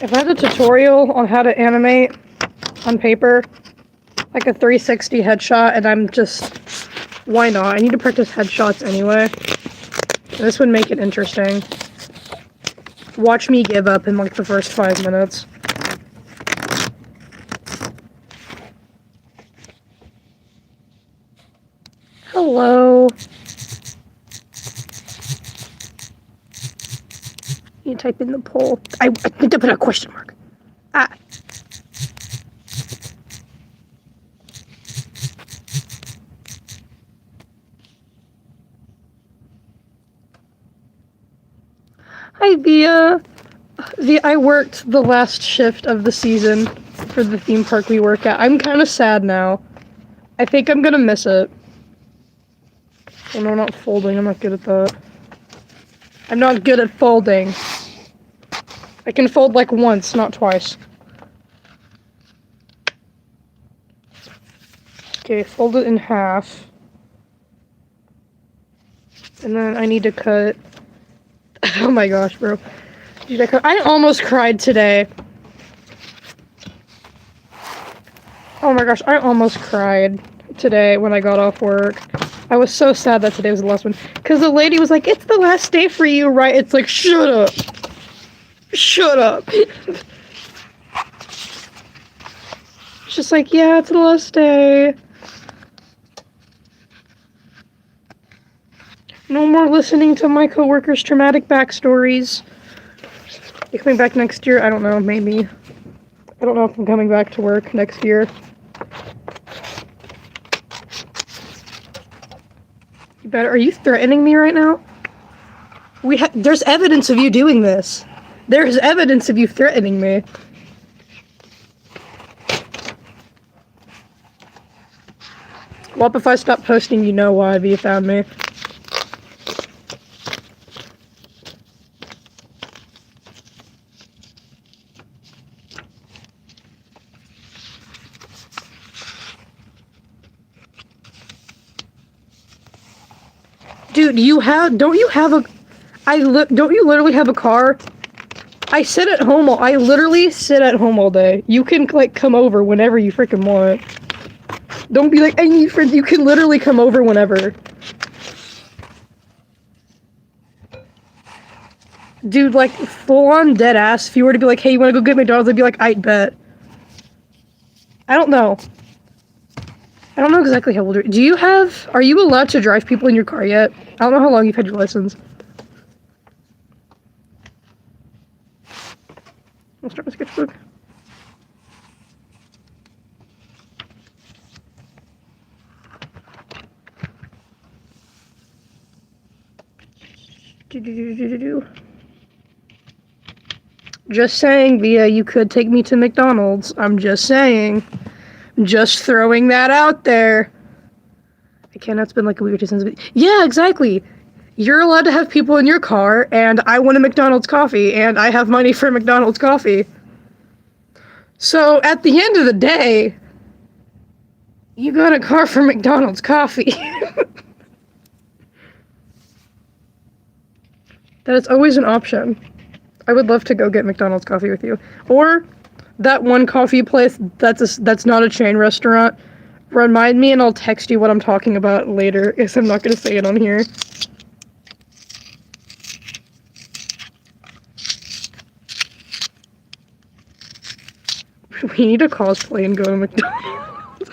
If I had a tutorial on how to animate on paper, like a 360 headshot, and I'm just... Why not? I need to practice headshots anyway. This would make it interesting. Watch me give up in like the first 5 minutes. Hello. You type in the poll. I need to put a question mark. Ah. Hi, Via. I worked the last shift of the season for the theme park we work at. I'm kind of sad now. I think I'm gonna miss it. Oh no, not folding. I'm not good at that. I'm not good at folding. I can fold like once, not twice. Okay, fold it in half. And then I need to cut... Oh my gosh, bro. Dude, I almost cried today. Oh my gosh, I almost cried today when I got off work. I was so sad that today was the last one. Because the lady was like, it's the last day for you, right? It's like, shut up. Shut up. It's just like, yeah, it's the last day. No more listening to my coworkers' traumatic backstories. You coming back next year? I don't know, maybe. I don't know if I'm coming back to work next year. You better. Are you threatening me right now? There's evidence of you doing this. There's evidence of you threatening me. Well, if I stop posting, you know why you found me. Dude, don't you literally have a car? I literally sit at home all day. You can, like, come over whenever you freaking want. Don't be like, I need friends. You can literally come over whenever. Dude, like, full-on dead ass. If you were to be like, hey, you wanna go get McDonald's? I'd be like, I'd bet. I don't know. I don't know exactly how old are you allowed to drive people in your car yet? I don't know how long you've had your license. I'll start my sketchbook. Just saying, Via, you could take me to McDonald's. I'm just saying. Just throwing that out there. I can't, it's been like a week or two since. Yeah, exactly. You're allowed to have people in your car, and I want a McDonald's coffee, and I have money for McDonald's coffee. So, at the end of the day, you got a car for McDonald's coffee. That is always an option. I would love to go get McDonald's coffee with you. Or that one coffee place that's not a chain restaurant. Remind me and I'll text you what I'm talking about later, because I'm not going to say it on here. We need to cosplay and go to McDonald's.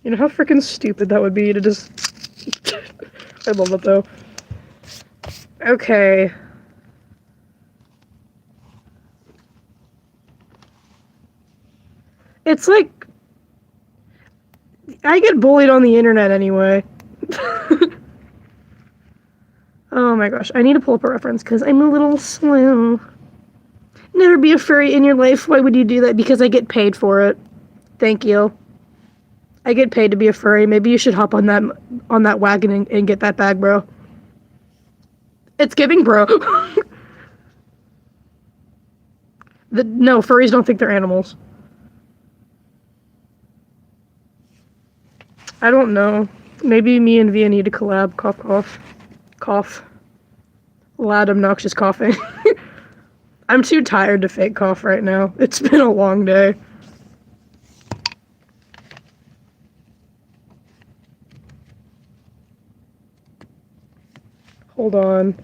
You know how freaking stupid that would be to just... I love it though. Okay. It's like... I get bullied on the internet anyway. Oh my gosh, I need to pull up a reference because I'm a little slow. Never be a furry in your life. Why would you do that? Because I get paid for it. Thank you. I get paid to be a furry. Maybe you should hop on that wagon and get that bag, bro. It's giving, bro. No, furries don't think they're animals. I don't know. Maybe me and Via need to collab. Cough, cough. Cough. Loud, obnoxious coughing. I'm too tired to fake cough right now. It's been a long day. Hold on.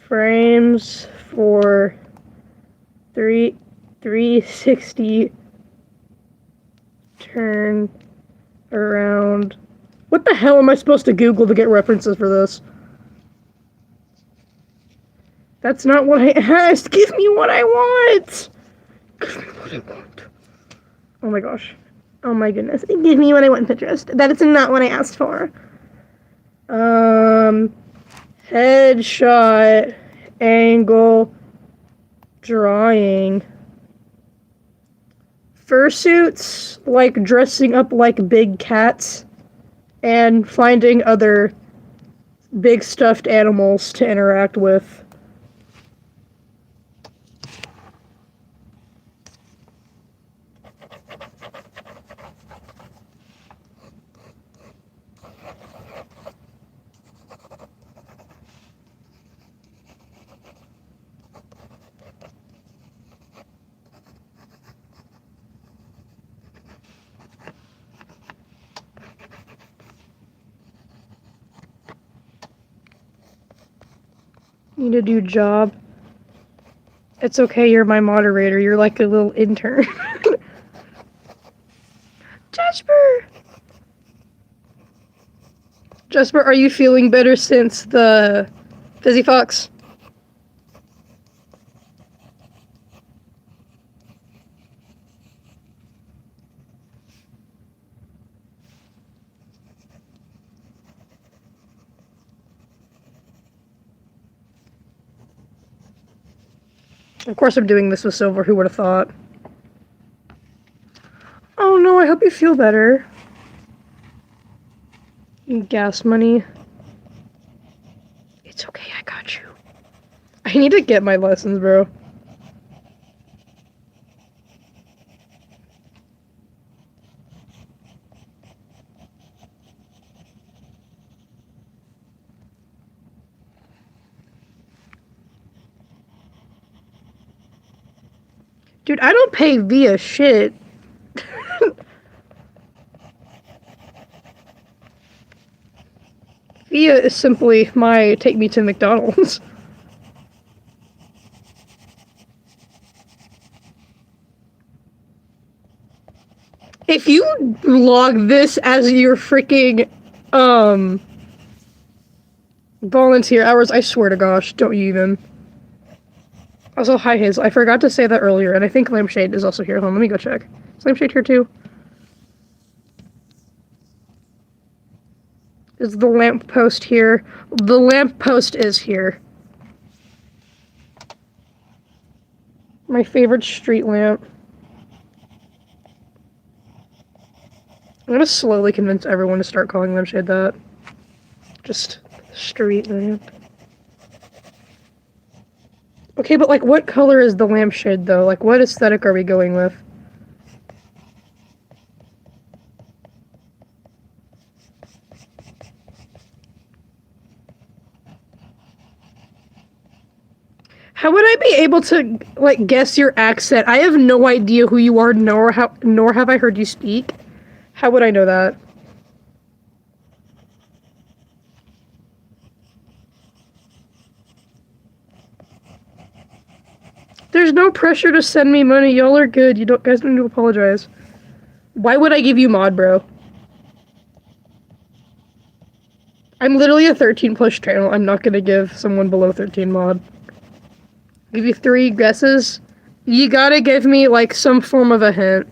Frames for 360 turn around. What the hell am I supposed to Google to get references for this? That's not what I asked. Give me what I want. Give me what I want. Oh my gosh. Oh my goodness. Give me what I want, Pinterest. That is not what I asked for. Headshot, angle, drawing. Fursuits, like dressing up like big cats, and finding other big stuffed animals to interact with. Need to do job. It's okay, you're my moderator. You're like a little intern. Jasper! Jasper, are you feeling better since the Fizzy Fox? Of course I'm doing this with Silver, who would have thought? Oh no, I hope you feel better. Gas money. It's okay, I got you. I need to get my lessons, bro. Dude, I don't pay via shit. Via is simply my take me to McDonald's. If you log this as your freaking, volunteer hours, I swear to gosh, don't you even. Also, hi Hazel, I forgot to say that earlier, and I think Lampshade is also here. Hold on, let me go check. Is Lampshade here too? Is the lamppost here? The lamppost is here. My favorite street lamp. I'm gonna slowly convince everyone to start calling Lampshade that. Just street lamp. Okay, but like what color is the lampshade though? Like what aesthetic are we going with? How would I be able to like guess your accent? I have no idea who you are, nor have I heard you speak. How would I know that? There's no pressure to send me money. Y'all are good. You guys don't need to apologize. Why would I give you mod, bro? I'm literally a 13 plus channel. I'm not gonna give someone below 13 mod. Give you 3 guesses. You gotta give me like some form of a hint.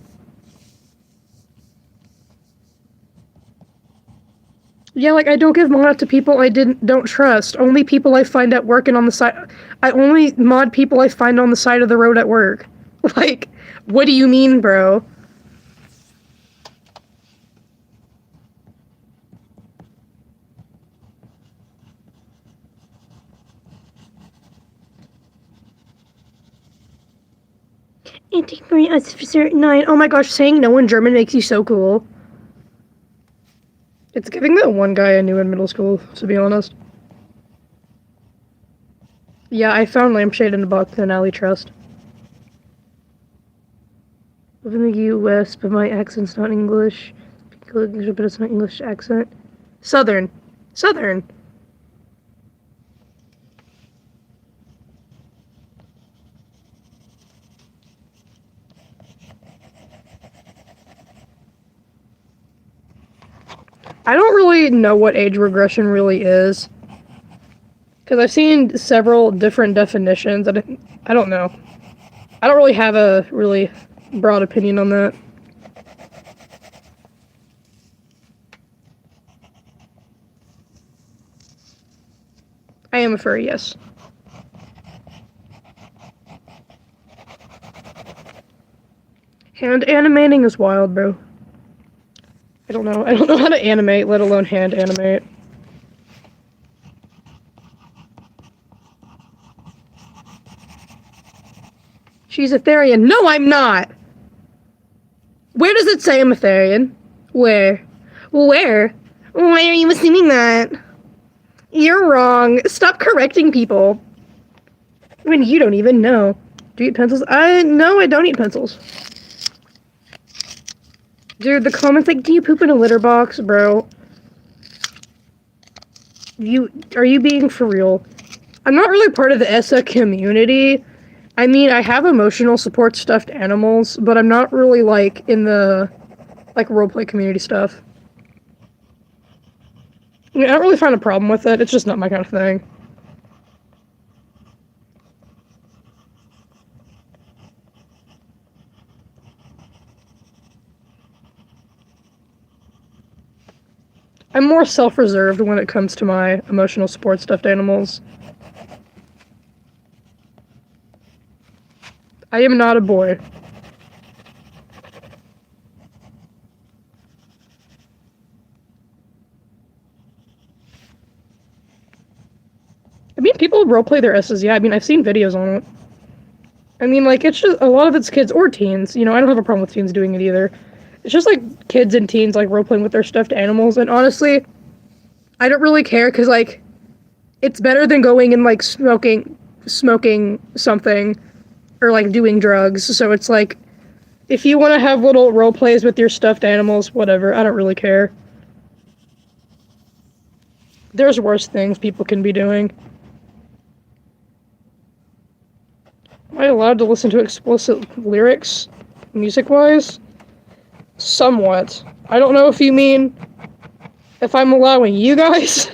Yeah, like I don't give mod to people I don't trust. Only people I find at work and on the side. I only mod people I find on the side of the road at work. Like, what do you mean, bro? Officer 9. Oh my gosh, saying no in German makes you so cool. It's giving that one guy I knew in middle school, to be honest. Yeah, I found lampshade in a box in an alley trust. Live in the U.S., but my accent's not English. Speak English, but it's not English accent. Southern. Southern. I don't really know what age regression really is. Because I've seen several different definitions. I don't know. I don't really have a really broad opinion on that. I am a furry, yes. Hand animating is wild, bro. I don't know how to animate, let alone hand animate. She's a Therian. No, I'm not! Where does it say I'm a Therian? Where? Where? Why are you assuming that? You're wrong. Stop correcting people. I mean, you don't even know. Do you eat pencils? No, I don't eat pencils. Dude, the comments like, do you poop in a litter box? Bro. Are you being for real? I'm not really part of the ESSA community. I mean, I have emotional support stuffed animals, but I'm not really, like, in the, like, roleplay community stuff. I mean, I don't really find a problem with it. It's just not my kind of thing. I'm more self-reserved when it comes to my emotional support stuffed animals. I am not a boy. I mean, people roleplay their S's, yeah. I mean, I've seen videos on it. I mean, like, it's just, a lot of it's kids or teens. You know, I don't have a problem with teens doing it either. It's just, like, kids and teens, like, roleplaying with their stuffed animals. And honestly, I don't really care, because, like, it's better than going and, like, smoking something or, like, doing drugs. So it's, like, if you want to have little roleplays with your stuffed animals, whatever, I don't really care. There's worse things people can be doing. Am I allowed to listen to explicit lyrics, music-wise? Somewhat. I don't know if you mean if I'm allowing you guys,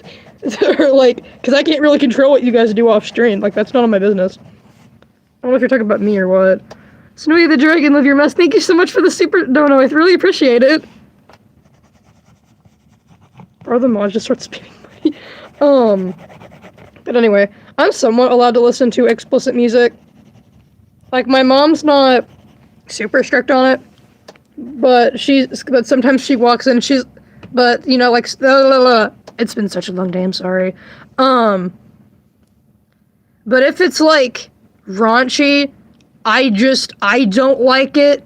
or like, because I can't really control what you guys do off-stream. Like, that's none of my business. I don't know if you're talking about me or what. Snowy the Dragon, love your mess. Thank you so much for the super dono. I really appreciate it. Or the mod just starts spinning. But anyway, I'm somewhat allowed to listen to explicit music. Like, my mom's not super strict on it, but sometimes she walks in, but, you know, like, it's been such a long day, I'm sorry. But if it's, like, raunchy, I don't like it.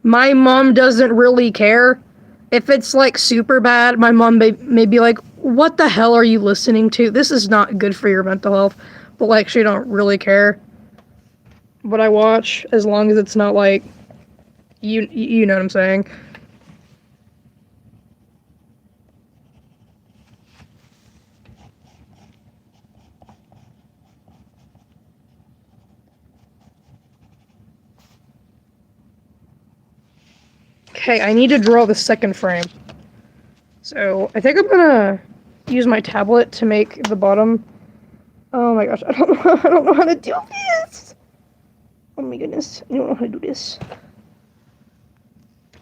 My mom doesn't really care. If it's, like, super bad, my mom may be like, what the hell are you listening to? This is not good for your mental health. But, like, she don't really care what I watch, as long as it's not, like, you know what I'm saying. Okay, I need to draw the second frame. So, I think I'm gonna use my tablet to make the bottom. Oh my gosh, I don't know how to do this! Oh my goodness, I don't know how to do this.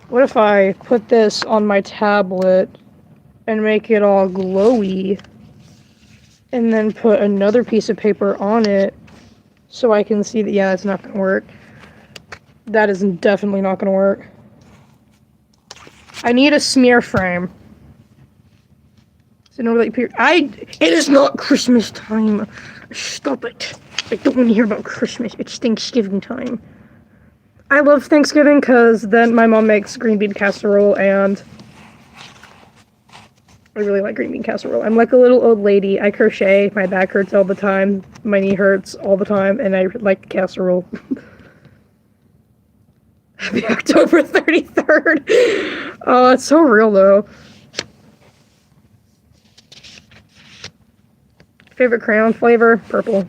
What if I put this on my tablet and make it all glowy, and then put another piece of paper on it so I can see that, yeah, that's not gonna work. That is definitely not gonna work. I need a smear frame. So no, like, it is not Christmas time. Stop it. I don't want to hear about Christmas. It's Thanksgiving time. I love Thanksgiving because then my mom makes green bean casserole and I really like green bean casserole. I'm like a little old lady. I crochet. My back hurts all the time. My knee hurts all the time, and I like casserole. Happy October 33rd. Oh, it's so real, though. Favorite crayon flavor? Purple.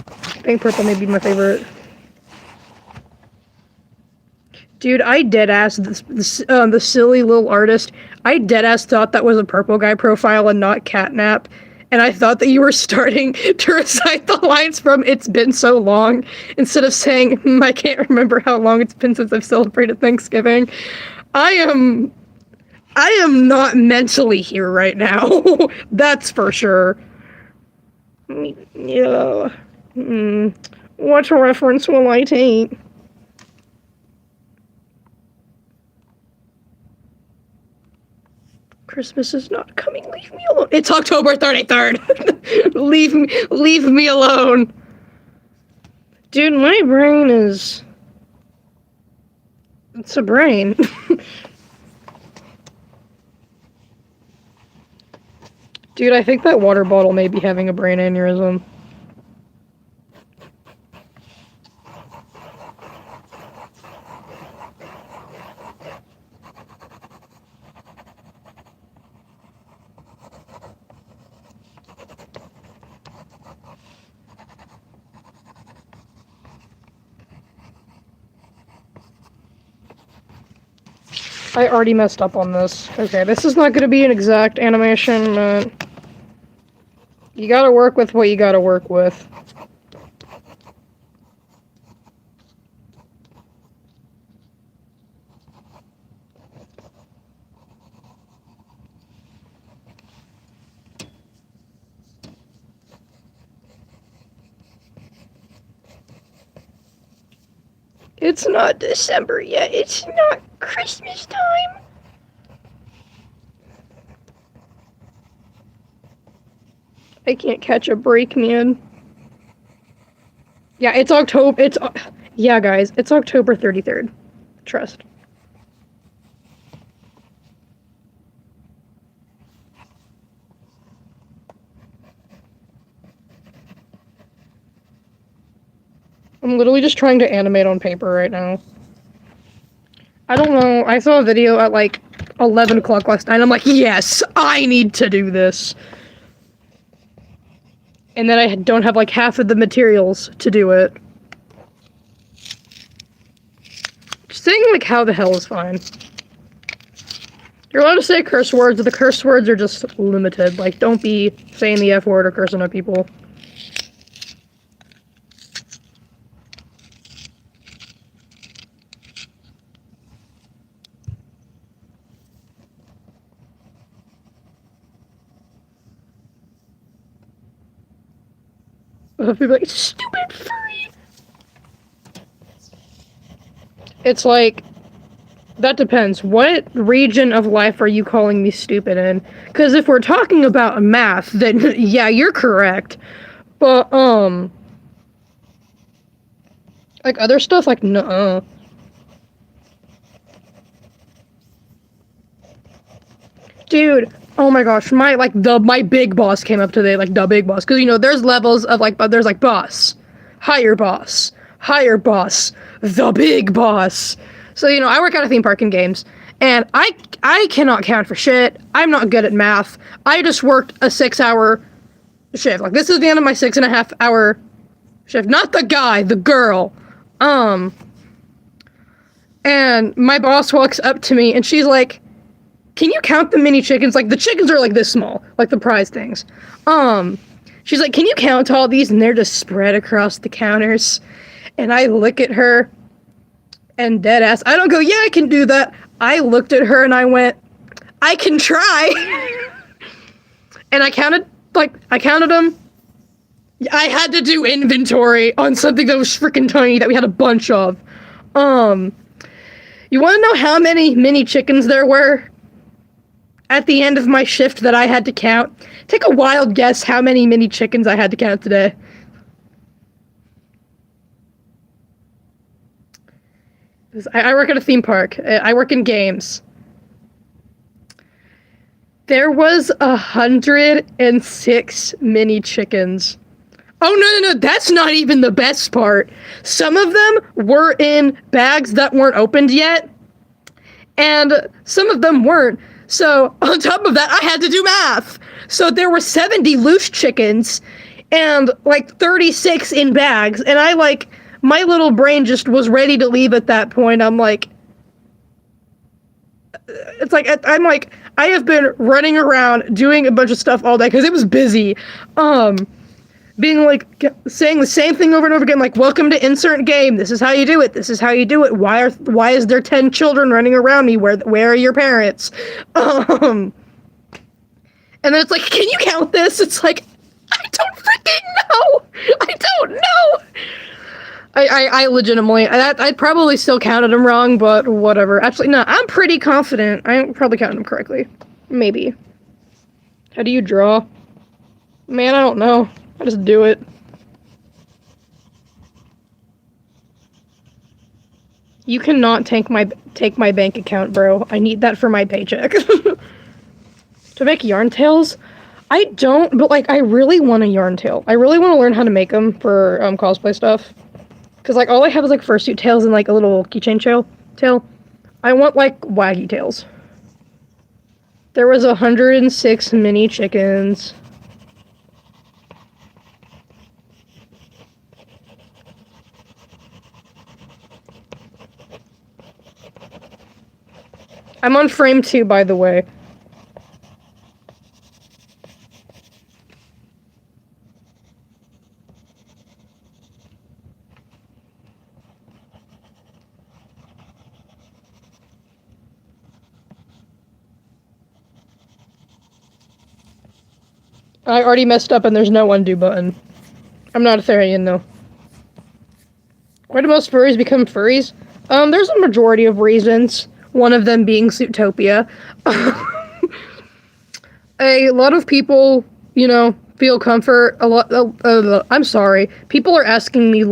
I think purple may be my favorite. Dude, I deadass the silly little artist. I deadass thought that was a purple guy profile and not Catnap. And I thought that you were starting to recite the lines from It's Been So Long instead of saying, I can't remember how long it's been since I've celebrated Thanksgiving. I am not mentally here right now. That's for sure. Yeah. What reference will I take? Christmas is not coming. Leave me alone. It's October 33rd. Leave me alone. Dude, my brain is... It's a brain. Dude, I think that water bottle may be having a brain aneurysm. I already messed up on this. Okay, this is not going to be an exact animation, but you gotta work with what you gotta work with. It's not December yet. It's not Christmas time. I can't catch a break, man. Yeah, it's October. Yeah, guys, it's October 33rd. Trust. I'm literally just trying to animate on paper right now. I don't know. I saw a video at like 11 o'clock last night. I'm like, yes, I need to do this. And then I don't have like half of the materials to do it. Just saying like how the hell is fine. You're allowed to say curse words, but the curse words are just limited. Like, don't be saying the F word or cursing at people. People like, stupid furry! It's like, that depends. What region of life are you calling me stupid in? Because if we're talking about math, then yeah, you're correct. But, like other stuff, like, nuh-uh. Dude, oh my gosh, my big boss came up today, like, the big boss. Because, you know, there's levels of, like, there's, like, boss, higher boss, the big boss. So, you know, I work at a theme park in games, and I cannot count for shit. I'm not good at math. I just worked a 6-hour shift. Like, this is the end of my 6.5-hour shift. Not the guy, the girl. And my boss walks up to me, and she's like, can you count the mini chickens? Like, the chickens are, like, this small. Like, the prize things. She's like, can you count all these? And they're just spread across the counters. And I look at her, and dead ass, I don't go, yeah, I can do that. I looked at her, and I went, I can try. And I counted them. I had to do inventory on something that was freaking tiny that we had a bunch of. You want to know how many mini chickens there were at the end of my shift that I had to count? Take a wild guess how many mini chickens I had to count today. I work at a theme park. I work in games. There was 106 mini chickens. Oh, no, that's not even the best part. Some of them were in bags that weren't opened yet, and some of them weren't. So, on top of that, I had to do math. So, there were 70 loose chickens, and, 36 in bags, and my little brain just was ready to leave at that point. I'm like, I have been running around doing a bunch of stuff all day, because it was busy. Being saying the same thing over and over again, welcome to insert game, this is how you do it, this is how you do it, why is there 10 children running around me, where are your parents? And then it's can you count this? It's I don't freaking know! I don't know! I legitimately, I'd probably still counted them wrong, but whatever. Actually, no, I'm pretty confident I probably counted them correctly. Maybe. How do you draw? Man, I don't know. I just do it. You cannot take my bank account, bro. I need that for my paycheck. To make yarn tails? I don't, but I really want a yarn tail. I really want to learn how to make them for cosplay stuff. Because all I have is fursuit tails and a little keychain tail. I want waggy tails. There was 106 mini chickens. I'm on frame 2, by the way. I already messed up and there's no undo button. I'm not a Therian, though. Why do most furries become furries? There's a majority of reasons. One of them being Zootopia. A lot of people, feel comfort. I'm sorry. People are asking me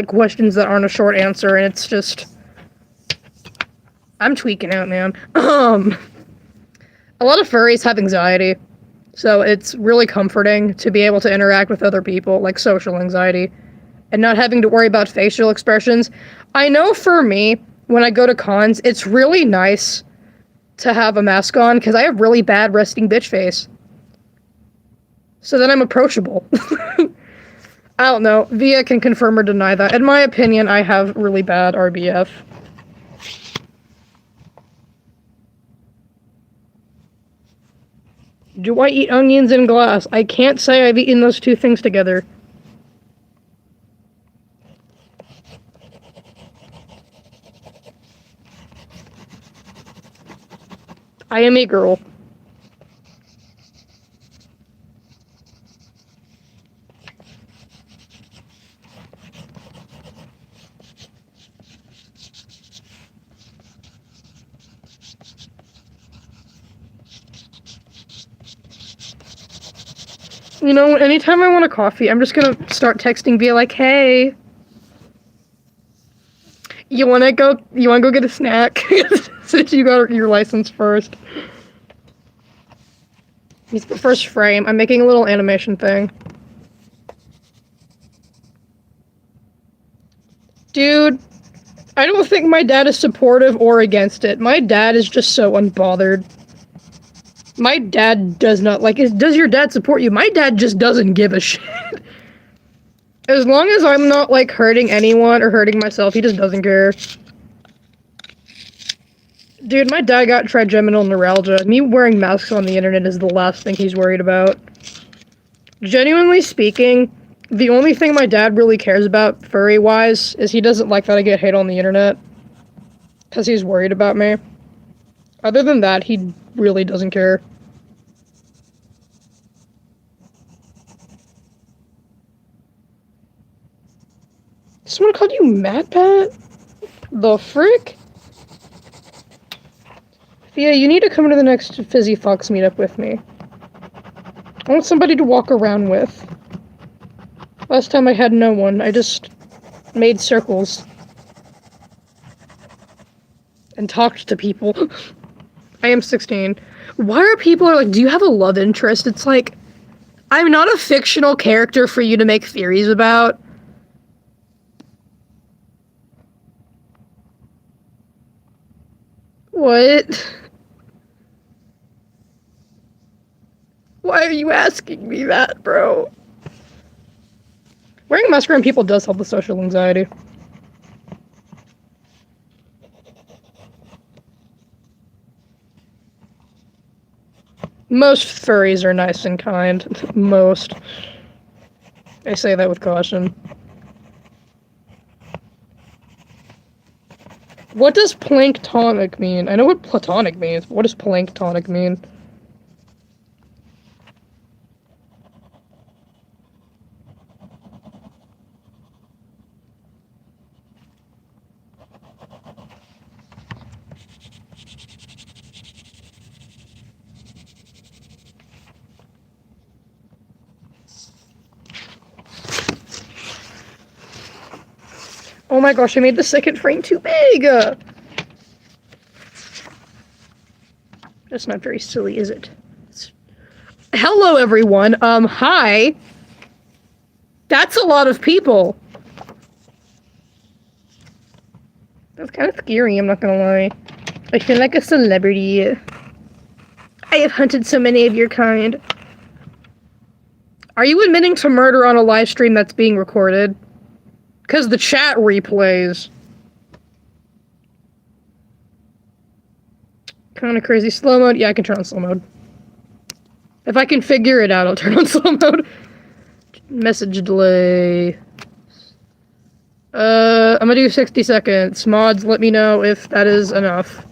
questions that aren't a short answer, and it's just... I'm tweaking out, man. A lot of furries have anxiety. So it's really comforting to be able to interact with other people, social anxiety, and not having to worry about facial expressions. I know for me, when I go to cons, it's really nice to have a mask on, because I have really bad resting bitch face. So then I'm approachable. I don't know. Via can confirm or deny that. In my opinion, I have really bad RBF. Do I eat onions in glass? I can't say I've eaten those two things together. I am a girl. Anytime I want a coffee, I'm just gonna start texting via hey, you wanna go get a snack? Since you got your license first. He's the first frame. I'm making a little animation thing. Dude, I don't think my dad is supportive or against it. My dad is just so unbothered. My dad does not does your dad support you? My dad just doesn't give a shit. As long as I'm not hurting anyone or hurting myself, he just doesn't care. Dude, my dad got trigeminal neuralgia. Me wearing masks on the internet is the last thing he's worried about. Genuinely speaking, the only thing my dad really cares about furry-wise is he doesn't like that I get hate on the internet. Because he's worried about me. Other than that, he really doesn't care. Someone called you MatPat? The frick? Thea, you need to come to the next Fizzy Fox meetup with me. I want somebody to walk around with. Last time I had no one. I just made circles. and talked to people. I am 16. Why are people like, do you have a love interest? It's like, I'm not a fictional character for you to make theories about. What? Why are you asking me that, bro? Wearing a mask around people does help with social anxiety. Most furries are nice and kind. Most. I say that with caution. What does planktonic mean? I know what platonic means, but what does planktonic mean? Oh my gosh, I made the second frame too big! That's not very silly, is it? Hello, everyone. Hi. That's a lot of people. That's kind of scary, I'm not gonna lie. I feel like a celebrity. I have hunted so many of your kind. Are you admitting to murder on a live stream that's being recorded? Because the chat replays. Kind of crazy. Slow mode? Yeah, I can turn on slow mode. If I can figure it out, I'll turn on slow mode. Message delay. I'm gonna do 60 seconds. Mods, let me know if that is enough.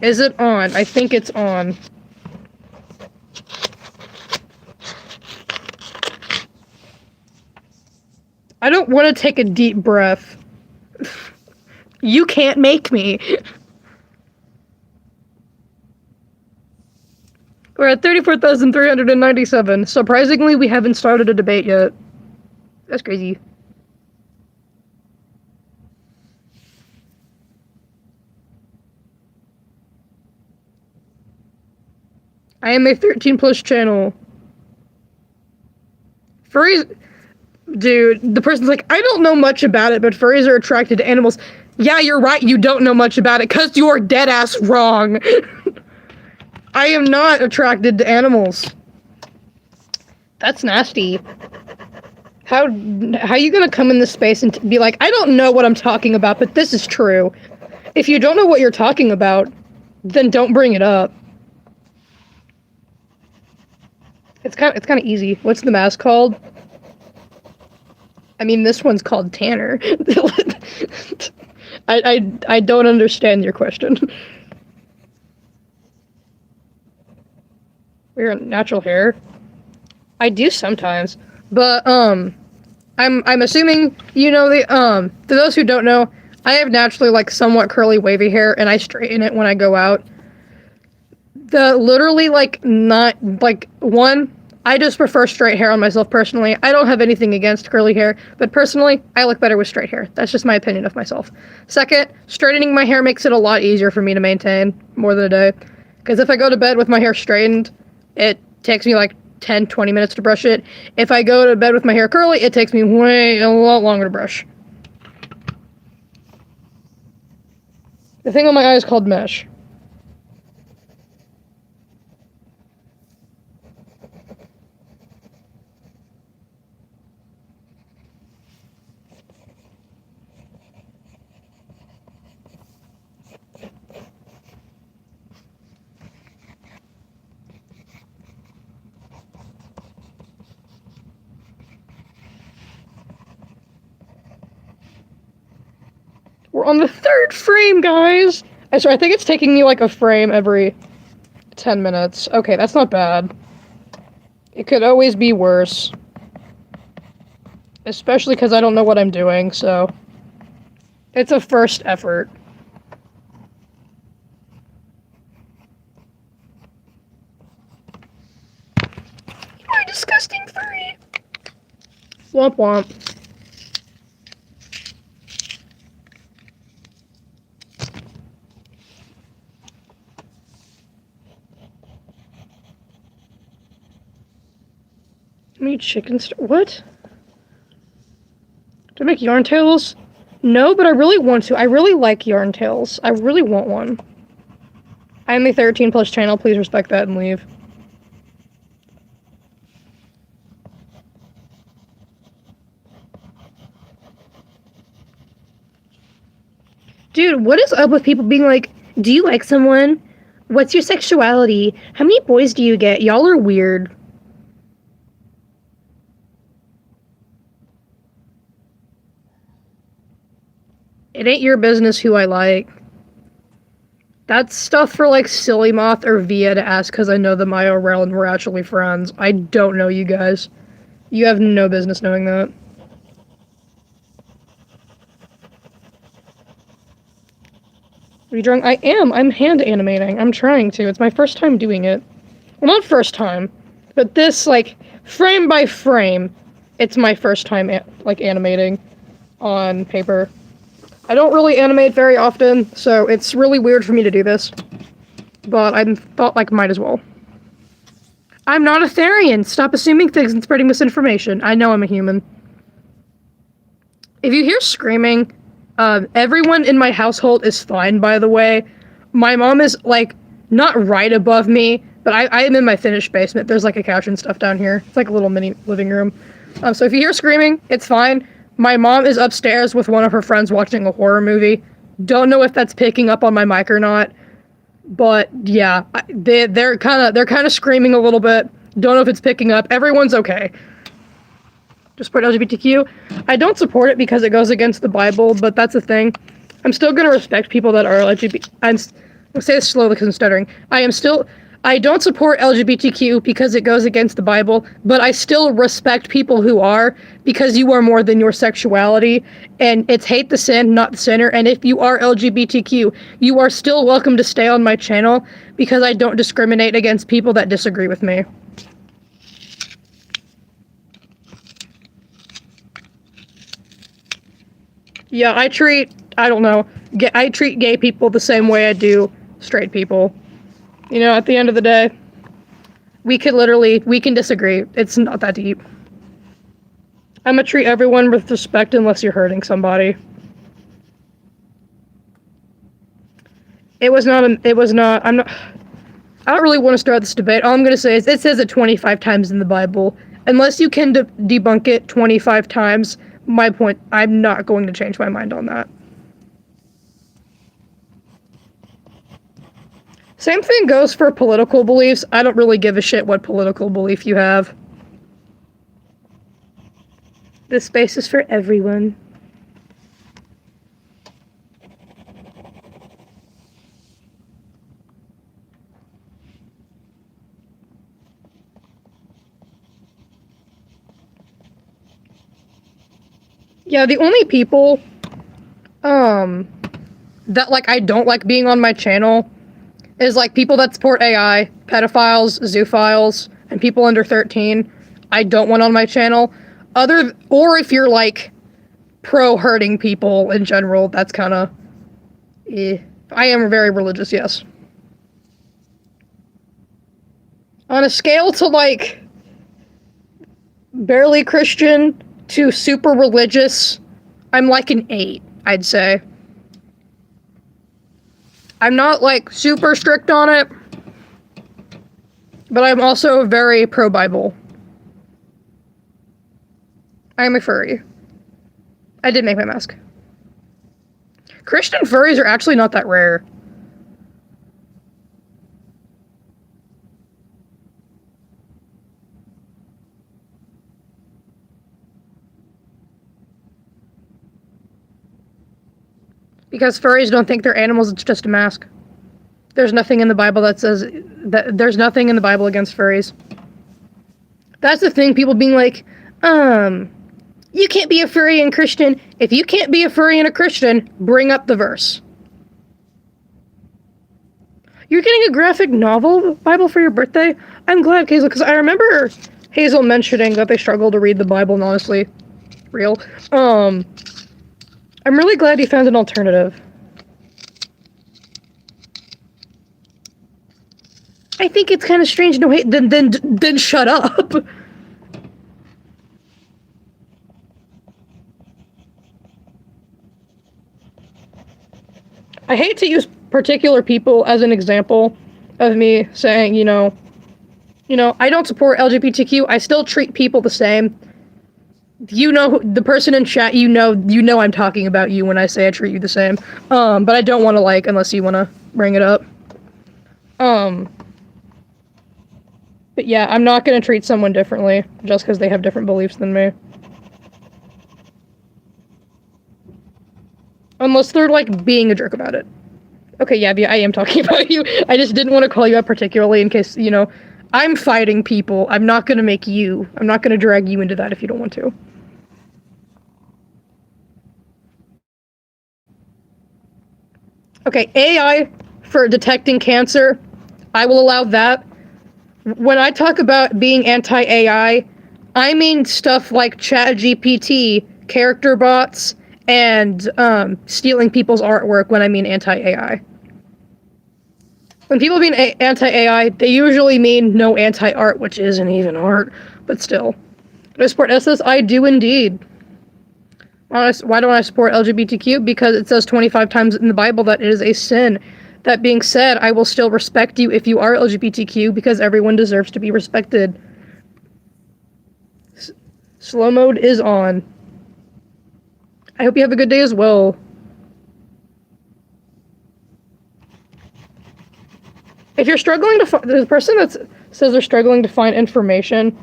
Is it on? I think it's on. I don't want to take a deep breath. You can't make me. We're at 34,397. Surprisingly, we haven't started a debate yet. That's crazy. I am a 13+ channel. Furries... Dude, the person's like, I don't know much about it, but furries are attracted to animals. Yeah, you're right, you don't know much about it, because you're dead-ass wrong. I am not attracted to animals. That's nasty. How you gonna come in this space and be like, I don't know what I'm talking about, but this is true. If you don't know what you're talking about, then don't bring it up. It's kind of easy. What's the mask called? I mean, this one's called Tanner. I don't understand your question. We're natural hair. I do sometimes, but I'm assuming you know the to those who don't know, I have naturally like somewhat curly wavy hair, and I straighten it when I go out. Literally like not like one. I just prefer straight hair on myself personally. I don't have anything against curly hair, but personally, I look better with straight hair. That's just my opinion of myself. Second, straightening my hair makes it a lot easier for me to maintain more than a day. Because if I go to bed with my hair straightened, it takes me like 10, 20 minutes to brush it. If I go to bed with my hair curly, it takes me a lot longer to brush. The thing on my eye is called mesh. We're on the 3rd frame, guys! I think it's taking me like a frame every 10 minutes. Okay, that's not bad. It could always be worse. Especially because I don't know what I'm doing, so... It's a first effort. You're a disgusting furry! Womp womp. chicken what? Do I make yarn tails? No, but I really want to. I really like yarn tails. I really want one. I am a 13 plus channel. Please respect that and leave. Dude, what is up with people being like, do you like someone? What's your sexuality? How many boys do you get? Y'all are weird. It ain't your business who I like. That's stuff for, like, Silly Moth or Via to ask because I know them IRL and we're actually friends. I don't know you guys. You have no business knowing that. Are you drawing? I am. I'm hand animating. I'm trying to. It's my first time doing it. Well, not first time, but this, like, frame by frame, it's my first time, like, animating on paper. I don't really animate very often, so it's really weird for me to do this. But I thought, like, might as well. I'm not a Therian. Stop assuming things and spreading misinformation. I know I'm a human. If you hear screaming, everyone in my household is fine, by the way. My mom is, like, not right above me, but I am in my finished basement. There's, like, a couch and stuff down here. It's like a little mini living room. So if you hear screaming, it's fine. My mom is upstairs with one of her friends watching a horror movie. Don't know if that's picking up on my mic or not. But, yeah, they're kind of screaming a little bit. Don't know if it's picking up. Everyone's okay. To support LGBTQ. I don't support it because it goes against the Bible, but that's a thing. I'm still going to respect people that are LGBT. I'll say this slowly because I'm stuttering. I don't support LGBTQ because it goes against the Bible, but I still respect people who are, because you are more than your sexuality, and it's hate the sin, not the sinner, and if you are LGBTQ, you are still welcome to stay on my channel, because I don't discriminate against people that disagree with me. Yeah, I treat gay people the same way I do straight people. You know, at the end of the day, we can disagree. It's not that deep. I'm gonna treat everyone with respect unless you're hurting somebody. I don't really want to start this debate. All I'm gonna say is it says it 25 times in the Bible. Unless you can debunk it 25 times, my point, I'm not going to change my mind on that. Same thing goes for political beliefs. I don't really give a shit what political belief you have. This space is for everyone. Yeah, the only people, that, like, I don't like being on my channel is, like, people that support AI, pedophiles, zoophiles, and people under 13. I don't want on my channel. Or if you're, like, pro-hurting people in general, that's kinda, I am very religious, yes. On a scale to, like, barely Christian to super religious, I'm like an 8, I'd say. I'm not, like, super strict on it, but I'm also very pro-Bible. I'm a furry. I did make my mask. Christian furries are actually not that rare. Because furries don't think they're animals, it's just a mask. There's nothing in the Bible that says that there's nothing in the Bible against furries. That's the thing, people being like, you can't be a furry and Christian. If you can't be a furry and a Christian, bring up the verse. You're getting a graphic novel Bible for your birthday? I'm glad, Hazel, because I remember Hazel mentioning that they struggle to read the Bible, and honestly, real. I'm really glad you found an alternative. I think it's kind of strange. No, hey, then shut up. I hate to use particular people as an example of me saying, I don't support LGBTQ. I still treat people the same. The person in chat, I'm talking about you when I say I treat you the same. But I don't want to, unless you want to bring it up. But yeah, I'm not going to treat someone differently just because they have different beliefs than me. Unless they're, being a jerk about it. Okay, yeah, I am talking about you. I just didn't want to call you out particularly in case, I'm fighting people. I'm not going to drag you into that if you don't want to. Okay, AI for detecting cancer, I will allow that. When I talk about being anti-AI, I mean stuff like ChatGPT, character bots, and stealing people's artwork when I mean anti-AI. When people mean anti-AI, they usually mean no anti-art, which isn't even art, but still. Do I support SS? I do indeed. Why don't I support LGBTQ? Because it says 25 times in the Bible that it is a sin. That being said, I will still respect you if you are LGBTQ because everyone deserves to be respected. Slow mode is on. I hope you have a good day as well. If you're struggling to find, the person that says they're struggling to find information,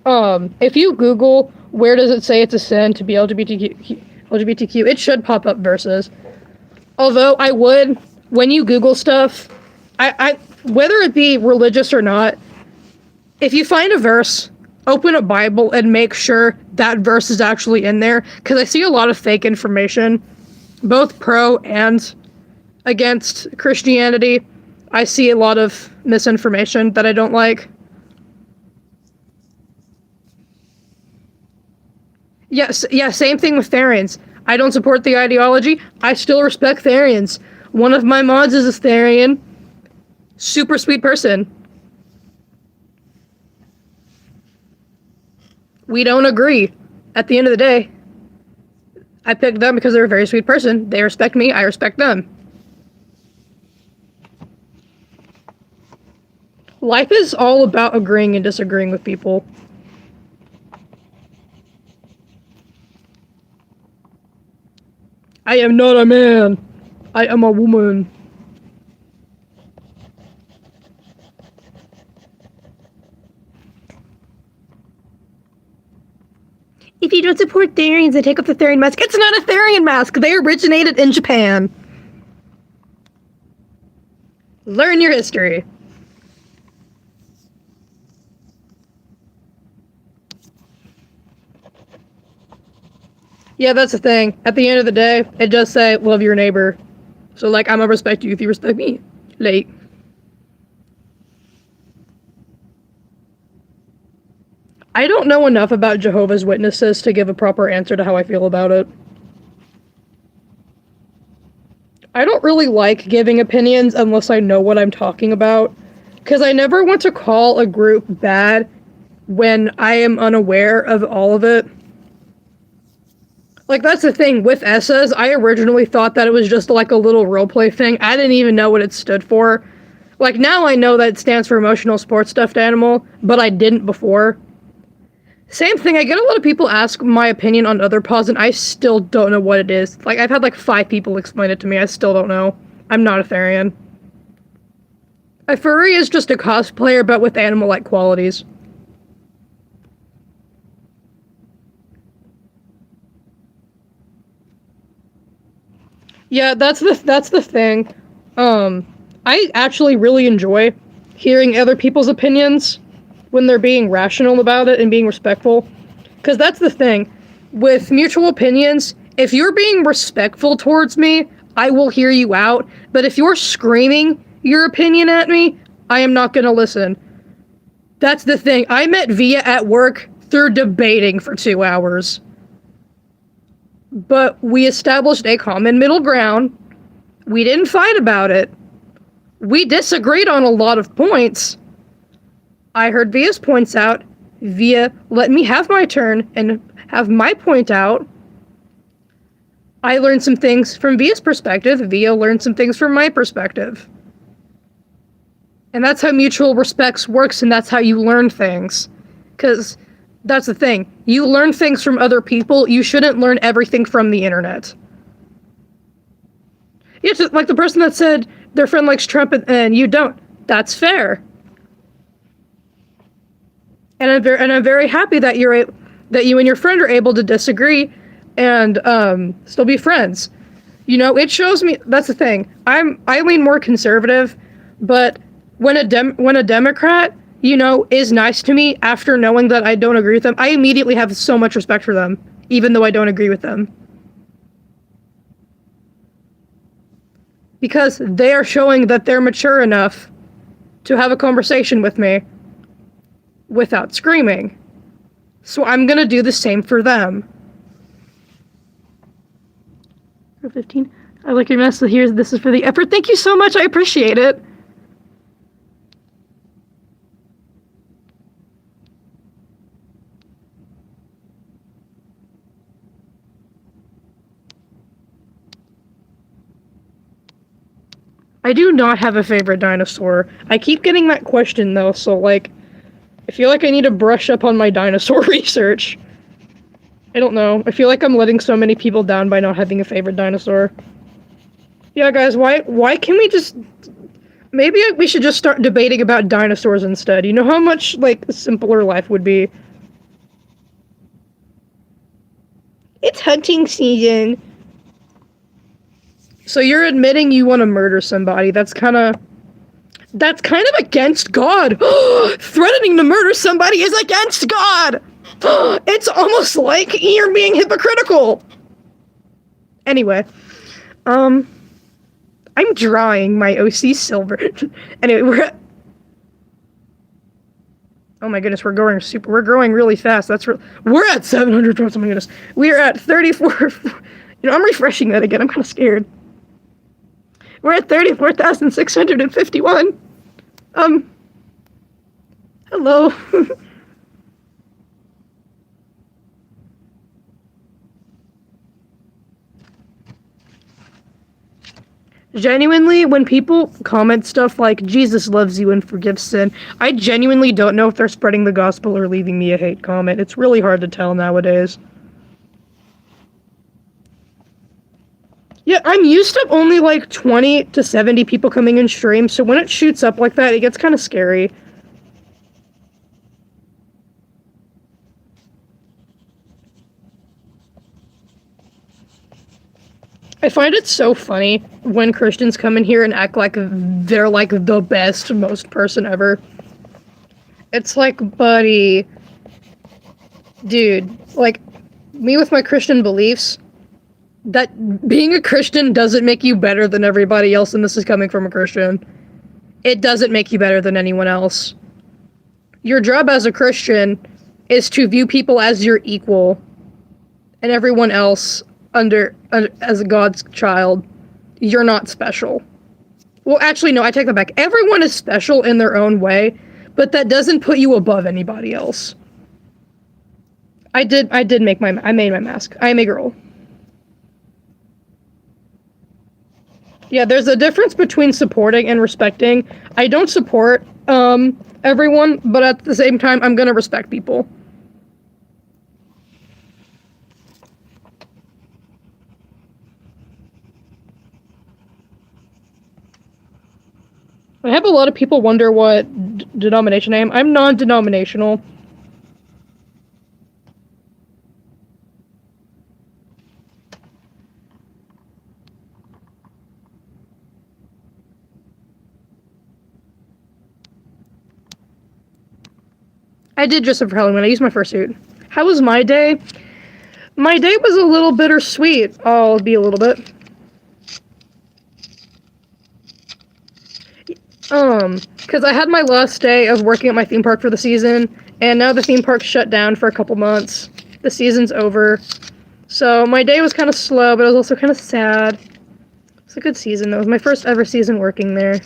if you Google where does it say it's a sin to be LGBTQ, it should pop up verses. Although I would, when you Google stuff, I whether it be religious or not, if you find a verse, open a Bible and make sure that verse is actually in there, because I see a lot of fake information, both pro and against Christianity. I see a lot of misinformation that I don't like. Yes, yeah, same thing with Therians. I don't support the ideology. I still respect Therians. One of my mods is a Therian. Super sweet person. We don't agree. At the end of the day, I picked them because they're a very sweet person. They respect me, I respect them. Life is all about agreeing and disagreeing with people. I am not a man. I am a woman. If you don't support Therians, then take off the Therian mask. It's not a Therian mask. They originated in Japan. Learn your history. Yeah, that's the thing. At the end of the day, it does say, love your neighbor. So, I'm gonna respect you if you respect me. I don't know enough about Jehovah's Witnesses to give a proper answer to how I feel about it. I don't really like giving opinions unless I know what I'm talking about, because I never want to call a group bad when I am unaware of all of it. That's the thing, with ESSAs, I originally thought that it was just a little roleplay thing. I didn't even know what it stood for. Now I know that it stands for Emotional Sports Stuffed Animal, but I didn't before. Same thing, I get a lot of people ask my opinion on other pods, and I still don't know what it is. I've had 5 people explain it to me, I still don't know. I'm not a Therian. A furry is just a cosplayer, but with animal-like qualities. Yeah, that's the thing. I actually really enjoy hearing other people's opinions when they're being rational about it and being respectful. Because that's the thing. With mutual opinions, if you're being respectful towards me, I will hear you out. But if you're screaming your opinion at me, I am not gonna listen. That's the thing. I met Via at work through debating for 2 hours. But we established a common middle ground. We didn't fight about it. We disagreed on a lot of points. I heard Via's points out. Via let me have my turn and have my point out. I learned some things from Via's perspective. Via learned some things from my perspective. And that's how mutual respect works, and that's how you learn things. Because that's the thing. You learn things from other people. You shouldn't learn everything from the internet. It's just like the person that said their friend likes Trump and you don't. That's fair. And I'm very happy that that you and your friend are able to disagree and still be friends. You know, it shows me. That's the thing. I lean more conservative, but when a Democrat, you know, is nice to me after knowing that I don't agree with them, I immediately have so much respect for them, even though I don't agree with them. Because they are showing that they're mature enough to have a conversation with me without screaming. So I'm gonna do the same for them. 15. I like your message. Here's this is for the effort. Thank you so much. I appreciate it. I do not have a favorite dinosaur. I keep getting that question though, so like I feel like I need to brush up on my dinosaur research. I don't know. I feel like I'm letting so many people down by not having a favorite dinosaur. Yeah, guys, why can we just... Maybe we should just start debating about dinosaurs instead. You know how much, like, simpler life would be? It's hunting season. So you're admitting you want to murder somebody. That's kind of against God. Threatening to murder somebody is against God. It's almost like you're being hypocritical. Anyway, I'm drawing my OC silver. Anyway, oh my goodness, we're growing really fast. We're at 700 drops. Oh my goodness, we're at 34. You know, I'm refreshing that again. I'm kind of scared. We're at 34,651. Hello. Genuinely, when people comment stuff like, Jesus loves you and forgives sin, I genuinely don't know if they're spreading the gospel or leaving me a hate comment. It's really hard to tell nowadays. Yeah, I'm used to only like 20 to 70 people coming in stream, so when it shoots up like that, it gets kind of scary. I find it so funny when Christians come in here and act like they're like the best, most person ever. It's like, buddy, dude, like, me with my Christian beliefs, that being a Christian doesn't make you better than everybody else, and this is coming from a Christian. It doesn't make you better than anyone else. Your job as a Christian is to view people as your equal, and everyone else as God's child. You're not special. Well, actually, no, I take that back. Everyone is special in their own way, but that doesn't put you above anybody else. I made my mask. I am a girl. Yeah, there's a difference between supporting and respecting. I don't support everyone, but at the same time, I'm gonna respect people. I have a lot of people wonder what denomination I am. I'm non-denominational. I did dress up for Halloween. I used my fursuit. How was my day? My day was a little bittersweet. I'll be a little bit. Because I had my last day of working at my theme park for the season, and now the theme park's shut down for a couple months. The season's over. So my day was kind of slow, but it was also kind of sad. It's a good season, though. It was my first ever season working there.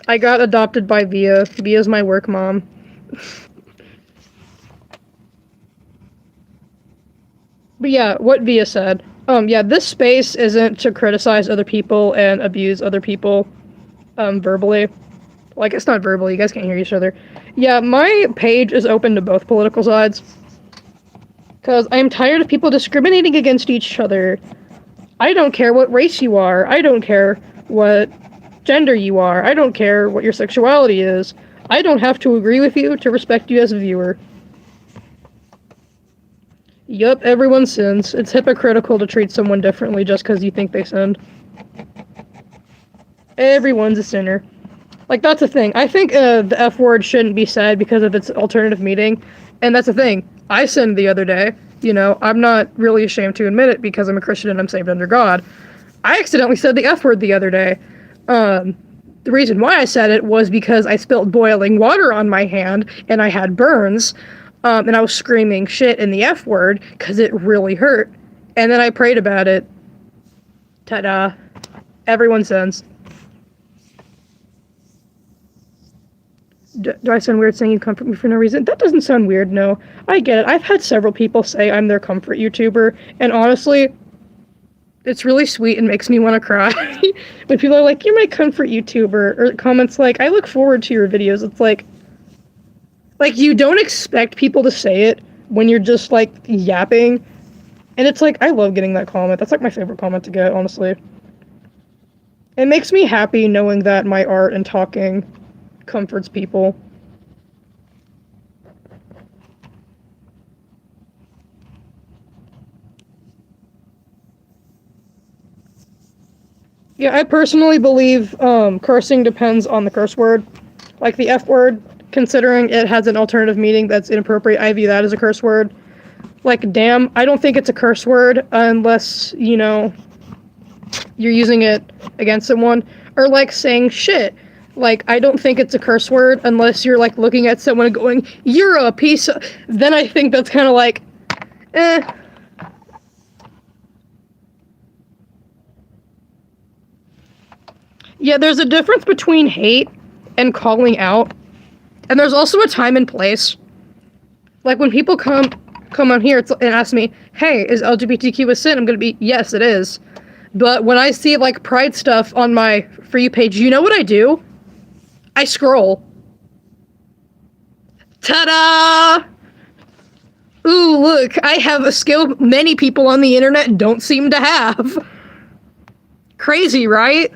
I got adopted by Via. Via's my work mom. But yeah, what Via said. Yeah, this space isn't to criticize other people and abuse other people, verbally. Like, it's not verbally, you guys can't hear each other. Yeah, my page is open to both political sides. Because I am tired of people discriminating against each other. I don't care what race you are. I don't care what gender you are. I don't care what your sexuality is. I don't have to agree with you to respect you as a viewer. Yup, everyone sins. It's hypocritical to treat someone differently just because you think they sinned. Everyone's a sinner. Like, that's the thing. I think the F word shouldn't be said because of its alternative meaning. And that's the thing. I sinned the other day. You know, I'm not really ashamed to admit it because I'm a Christian and I'm saved under God. I accidentally said the F word the other day. The reason why I said it was because I spilled boiling water on my hand and I had burns. And I was screaming shit in the F word because it really hurt. And then I prayed about it. Ta-da. Everyone sins. Do I sound weird saying you comfort me for no reason? That doesn't sound weird, no. I get it. I've had several people say I'm their comfort YouTuber, and honestly, it's really sweet and makes me want to cry. When people are like, you're my comfort YouTuber, or comments like, I look forward to your videos, it's like, you don't expect people to say it when you're just, like, yapping, and it's like, I love getting that comment. That's, like, my favorite comment to get, honestly. It makes me happy knowing that my art and talking comforts people. Yeah, I personally believe cursing depends on the curse word. Like the F word, considering it has an alternative meaning that's inappropriate, I view that as a curse word. Like, damn, I don't think it's a curse word unless, you know, you're using it against someone. Or like saying shit. Like, I don't think it's a curse word unless you're, like, looking at someone and going, you're a piece of... Then I think that's kind of like, eh. Yeah, there's a difference between hate and calling out. And there's also a time and place. Like, when people come on here and ask me, hey, is LGBTQ a sin? I'm gonna be, yes, it is. But when I see, like, pride stuff on my For You page, you know what I do? I scroll. Ta-da! Ooh, look, I have a skill many people on the internet don't seem to have. Crazy, right?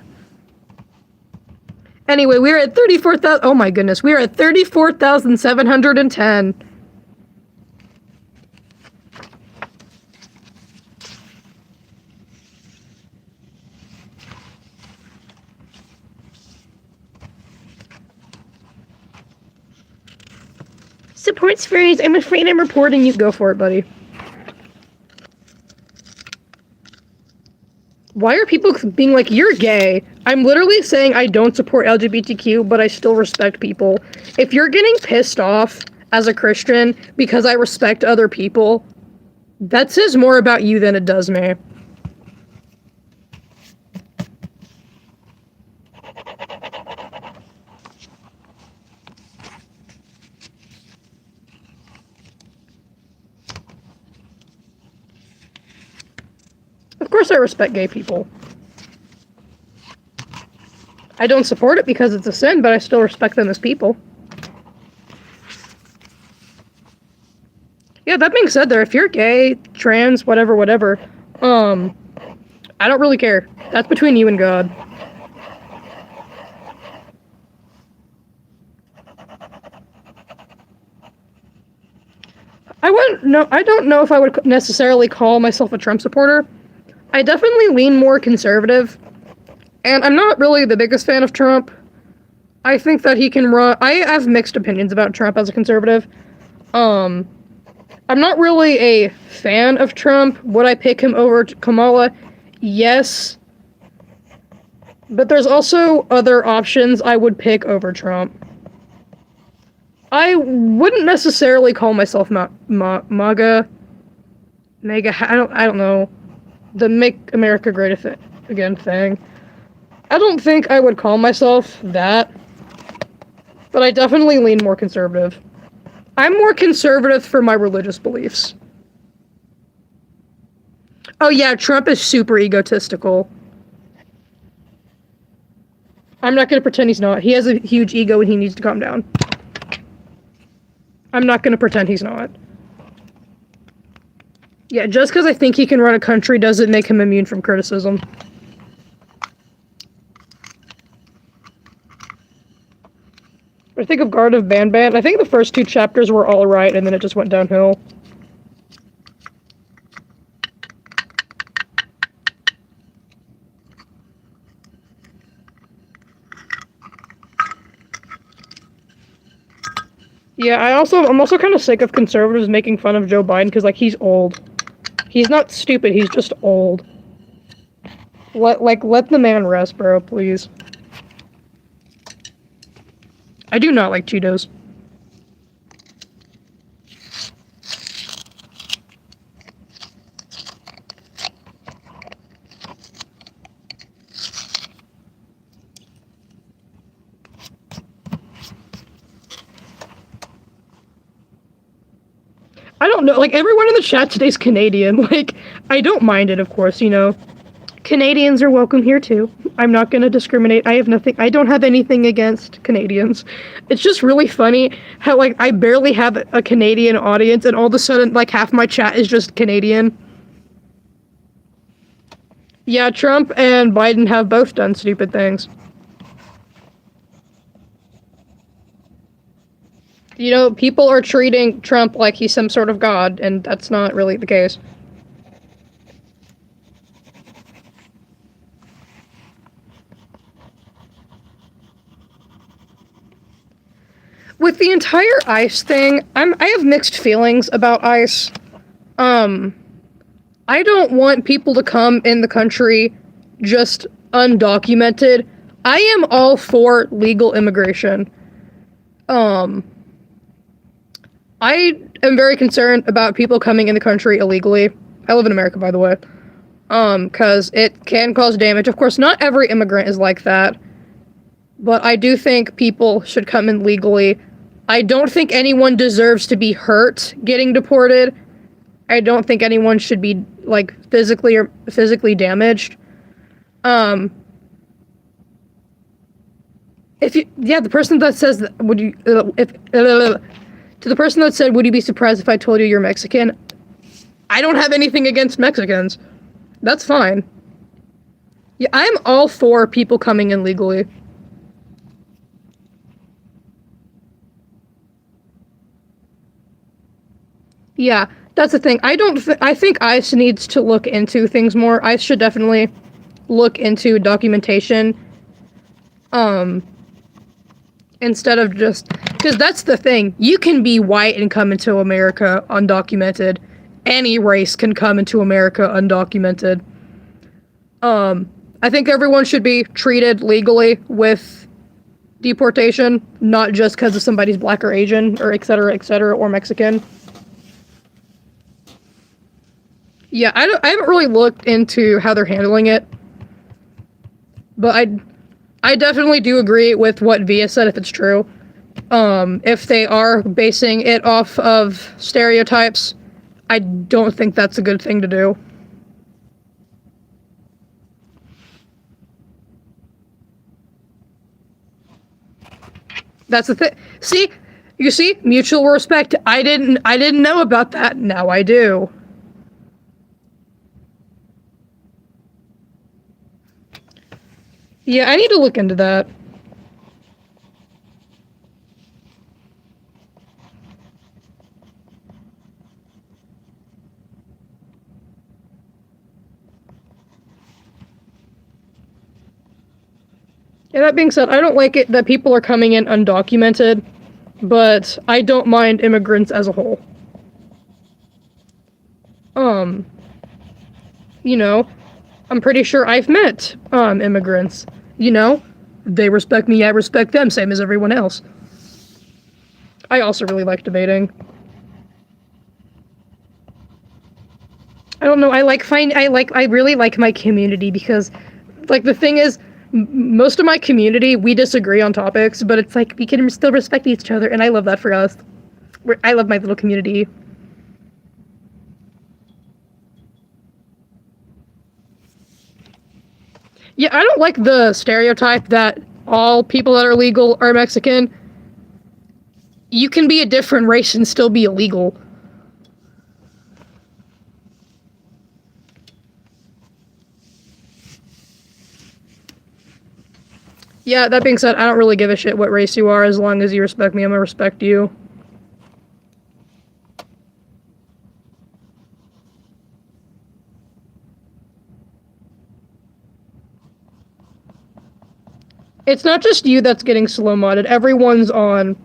Anyway, we're at 34,000. Oh my goodness, we're at 34,710. Supports furries. I'm afraid I'm reporting you. Go for it, buddy. Why are people being like, you're gay? I'm literally saying I don't support LGBTQ, but I still respect people. If you're getting pissed off as a Christian because I respect other people, that says more about you than it does me. Of course I respect gay people. I don't support it because it's a sin, but I still respect them as people. Yeah, that being said there, if you're gay, trans, whatever, I don't really care. That's between you and God. I don't know if I would necessarily call myself a Trump supporter. I definitely lean more conservative, and I'm not really the biggest fan of Trump. I think that he can run... I have mixed opinions about Trump as a conservative. I'm not really a fan of Trump. Would I pick him over Kamala? Yes. But there's also other options I would pick over Trump. I wouldn't necessarily call myself MAGA. I don't know. The Make America Great Again thing. I don't think I would call myself that. But I definitely lean more conservative. I'm more conservative for my religious beliefs. Oh yeah, Trump is super egotistical. I'm not gonna pretend he's not. He has a huge ego and he needs to calm down. I'm not gonna pretend he's not. Yeah, just because I think he can run a country doesn't make him immune from criticism. I think of Guard of Banban. I think the first 2 chapters were all right, and then it just went downhill. Yeah, I'm also kind of sick of conservatives making fun of Joe Biden because, like, he's old. He's not stupid, he's just old. Let the man rest, bro, please. I do not like Cheetos. I don't know, like, everyone in the chat today's Canadian. Like, I don't mind it, of course, you know. Canadians are welcome here too. I'm not gonna discriminate. I don't have anything against Canadians. It's just really funny how, like, I barely have a Canadian audience and all of a sudden, like, half my chat is just Canadian. Yeah, Trump and Biden have both done stupid things. You know, people are treating Trump like he's some sort of god, and that's not really the case. With the entire ICE thing, I have mixed feelings about ICE. I don't want people to come in the country just undocumented. I am all for legal immigration. I am very concerned about people coming in the country illegally. I live in America, by the way. Because it can cause damage. Of course, not every immigrant is like that. But I do think people should come in legally. I don't think anyone deserves to be hurt getting deported. I don't think anyone should be, like, physically damaged. The person that says that, to the person that said, would you be surprised if I told you you're Mexican? I don't have anything against Mexicans. That's fine. Yeah, I'm all for people coming in legally. Yeah, that's the thing. I think ICE needs to look into things more. ICE should definitely look into documentation. Instead of just... Because that's the thing. You can be white and come into America undocumented. Any race can come into America undocumented. I think everyone should be treated legally with deportation, not just because of somebody's black or Asian, or et cetera, or Mexican. Yeah, I haven't really looked into how they're handling it. But I definitely do agree with what Via said, if it's true. If they are basing it off of stereotypes, I don't think that's a good thing to do. That's the thing. See? You see? Mutual respect. I didn't know about that. Now I do. Yeah, I need to look into that. Yeah, that being said, I don't like it that people are coming in undocumented, but I don't mind immigrants as a whole. You know, I'm pretty sure I've met, immigrants. You know, they respect me, I respect them, same as everyone else. I also really like debating. I don't know, I really like my community because, like, the thing is, most of my community, we disagree on topics, but it's like, we can still respect each other, and I love that for us. I love my little community. Yeah, I don't like the stereotype that all people that are legal are Mexican. You can be a different race and still be illegal. Yeah, that being said, I don't really give a shit what race you are as long as you respect me, I'm gonna respect you. It's not just you that's getting slow modded. Everyone's on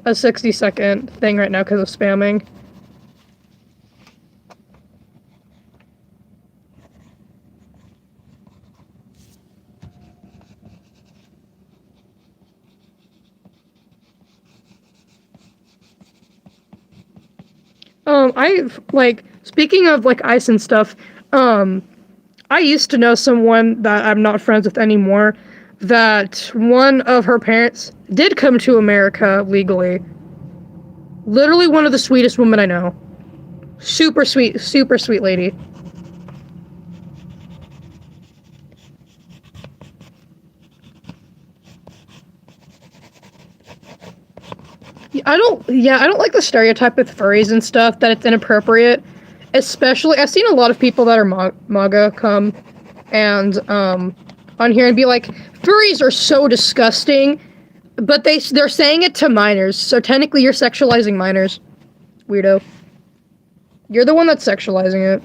a 60-second thing right now because of spamming. Speaking of, like, ice and stuff, I used to know someone that I'm not friends with anymore, that one of her parents did come to America legally. Literally one of the sweetest women I know. Super sweet lady. I don't like the stereotype with furries and stuff, that it's inappropriate. Especially, I've seen a lot of people that are MAGA come and on here and be like, furries are so disgusting, but they're saying it to minors, so technically you're sexualizing minors. Weirdo. You're the one that's sexualizing it.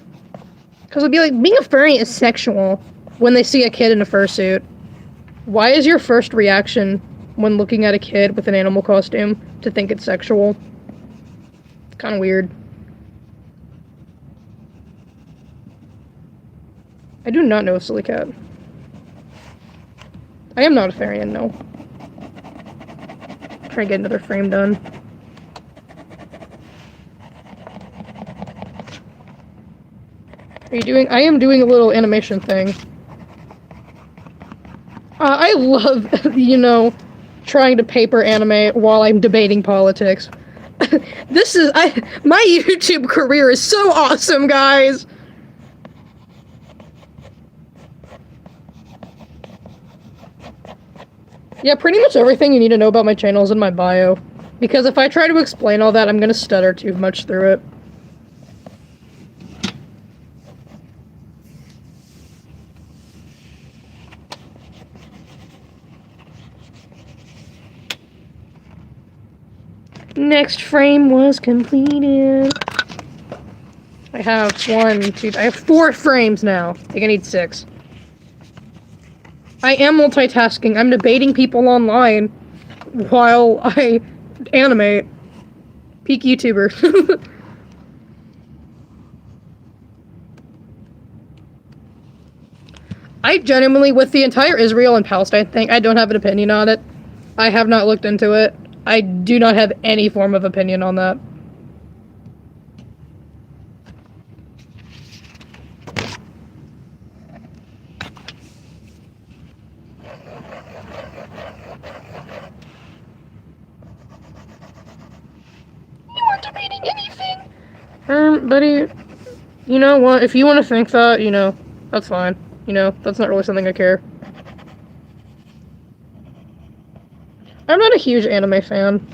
Because it'd be like, being a furry is sexual when they see a kid in a fursuit. Why is your first reaction when looking at a kid with an animal costume to think it's sexual? It's kind of weird. I do not know a silly cat. I am not a fairy, no. Try to get another frame done. I am doing a little animation thing. I love, trying to paper animate while I'm debating politics. My YouTube career is so awesome, guys! Yeah, pretty much everything you need to know about my channel is in my bio. Because if I try to explain all that, I'm gonna stutter too much through it. Next frame was completed. I have I have 4 frames now. I think I need 6. I am multitasking. I'm debating people online while I animate. Peak YouTuber. I genuinely, with the entire Israel and Palestine thing, I don't have an opinion on it. I have not looked into it. I do not have any form of opinion on that. You aren't debating anything! Buddy, you know what? If you want to think that, that's fine. That's not really something I care. I'm not a huge anime fan.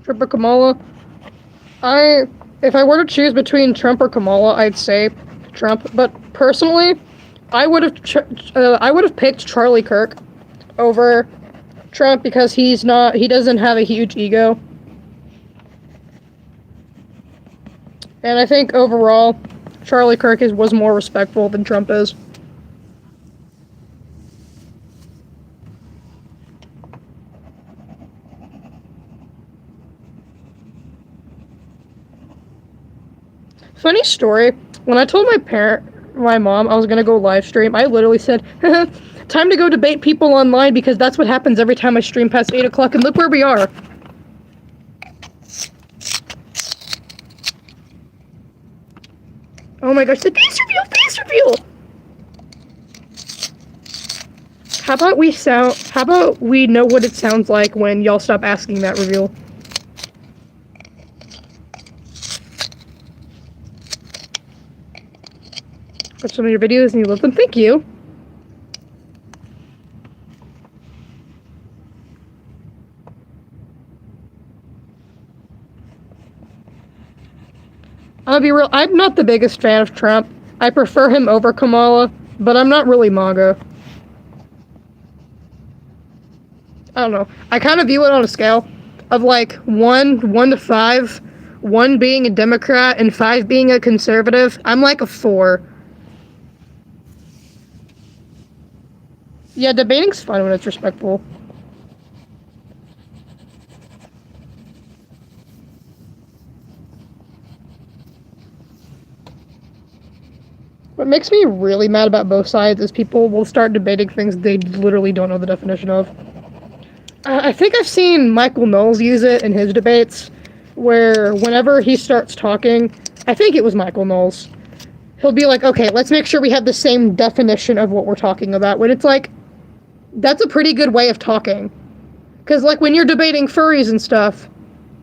Trump or Kamala? If I were to choose between Trump or Kamala, I'd say Trump. But personally, I would have picked Charlie Kirk over Trump because he doesn't have a huge ego. And I think overall, Charlie Kirk was more respectful than Trump is. Funny story, when I told my mom I was gonna go live stream, I literally said, Time to go debate people online because that's what happens every time I stream past 8 o'clock, and look where we are. Oh my gosh, the face reveal, face reveal! How about we know what it sounds like when y'all stop asking that reveal? Watch some of your videos and you love them. Thank you. I'll be real, I'm not the biggest fan of Trump. I prefer him over Kamala, but I'm not really MAGA. I don't know. I kind of view it on a scale of like 1 to 5, 1 being a Democrat and 5 being a conservative. I'm like a 4. Yeah, debating's fun when it's respectful. What makes me really mad about both sides is people will start debating things they literally don't know the definition of. I think I've seen Michael Knowles use it in his debates, where whenever he starts talking, I think it was Michael Knowles, he'll be like, okay, let's make sure we have the same definition of what we're talking about, when it's like, that's a pretty good way of talking. Because, like, when you're debating furries and stuff,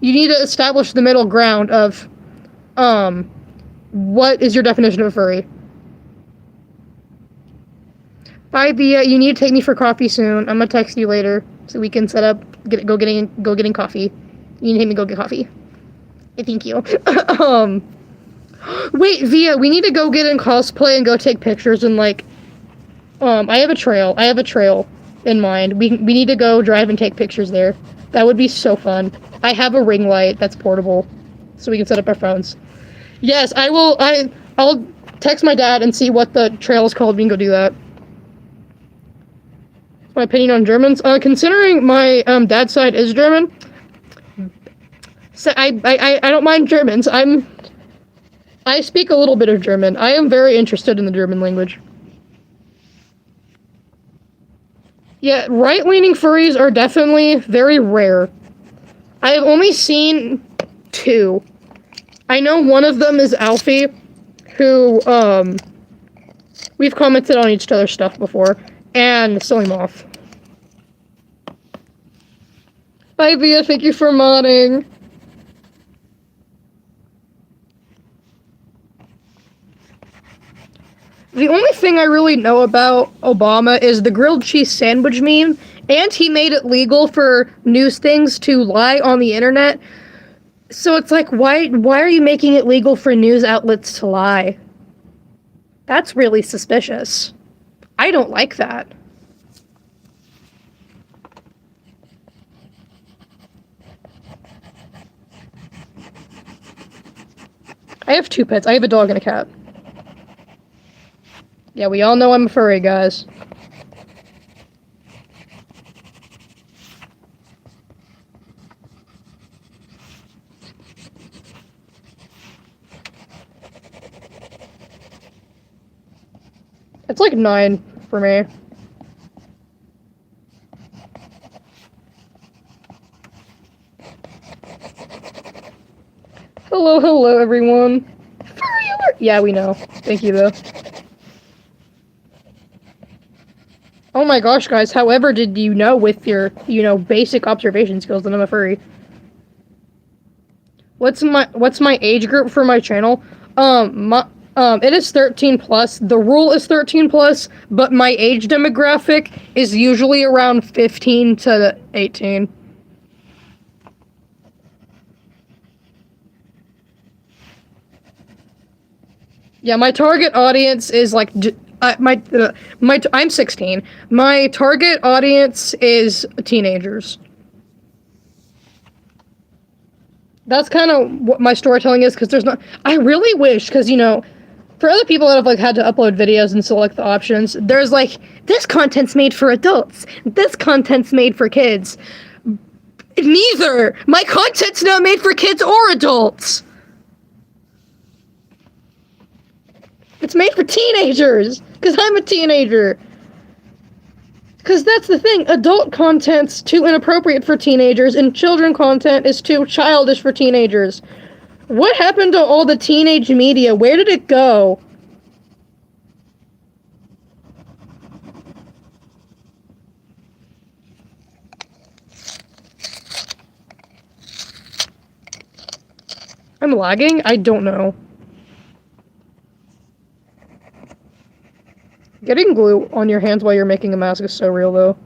you need to establish the middle ground of, what is your definition of a furry? Bye, Via. You need to take me for coffee soon. I'm gonna text you later so we can set up, go getting coffee. You need to take me go get coffee. Thank you. Wait, Via, we need to go get in cosplay and go take pictures and like, I have a trail in mind. We need to go drive and take pictures there. That would be so fun. I have a ring light that's portable, so we can set up our phones. Yes, I will. I'll text my dad and see what the trail is called. We can go do that. My opinion on Germans. Considering my dad's side is German, so I don't mind Germans. I speak a little bit of German. I am very interested in the German language. Yeah, right-leaning furries are definitely very rare. I have only seen 2. I know one of them is Alfie, who, we've commented on each other's stuff before, and Silly Moth. Bye, Via, thank you for modding. The only thing I really know about Obama is the grilled cheese sandwich meme, and he made it legal for news things to lie on the internet. So it's like, why are you making it legal for news outlets to lie? That's really suspicious. I don't like that. I have 2 pets. I have a dog and a cat. Yeah, we all know I'm a furry, guys. It's like 9 for me. Hello, everyone. Furry alert! Yeah, we know. Thank you, though. Oh my gosh, guys, however did you know with your, basic observation skills that I'm a furry? What's my age group for my channel? It is 13 plus. The rule is 13 plus, but my age demographic is usually around 15 to 18. Yeah, my target audience is like, I'm 16. My target audience is teenagers. That's kind of what my storytelling is, because there's not... I really wish, because, for other people that have, like, had to upload videos and select the options, there's, like, this content's made for adults. This content's made for kids. Neither! My content's not made for kids or adults! It's made for teenagers, because I'm a teenager. Because that's the thing, adult content's too inappropriate for teenagers, and children content is too childish for teenagers. What happened to all the teenage media? Where did it go? I'm lagging? I don't know. Getting glue on your hands while you're making a mask is so real, though.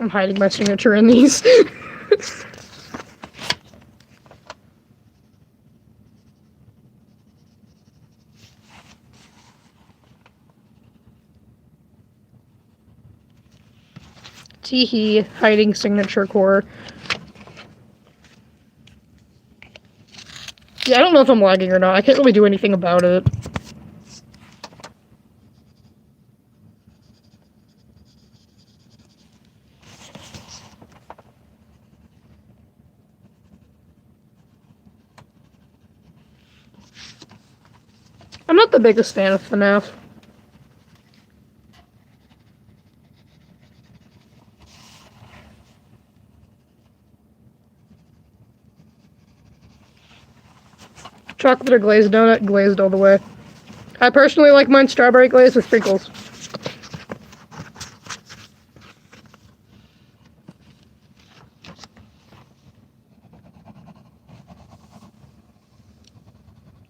I'm hiding my signature in these. Teehee, hiding signature core. Yeah, I don't know if I'm lagging or not. I can't really do anything about it. I'm not the biggest fan of FNAF. Chocolate or glazed donut? Glazed all the way. I personally like mine strawberry glazed with sprinkles.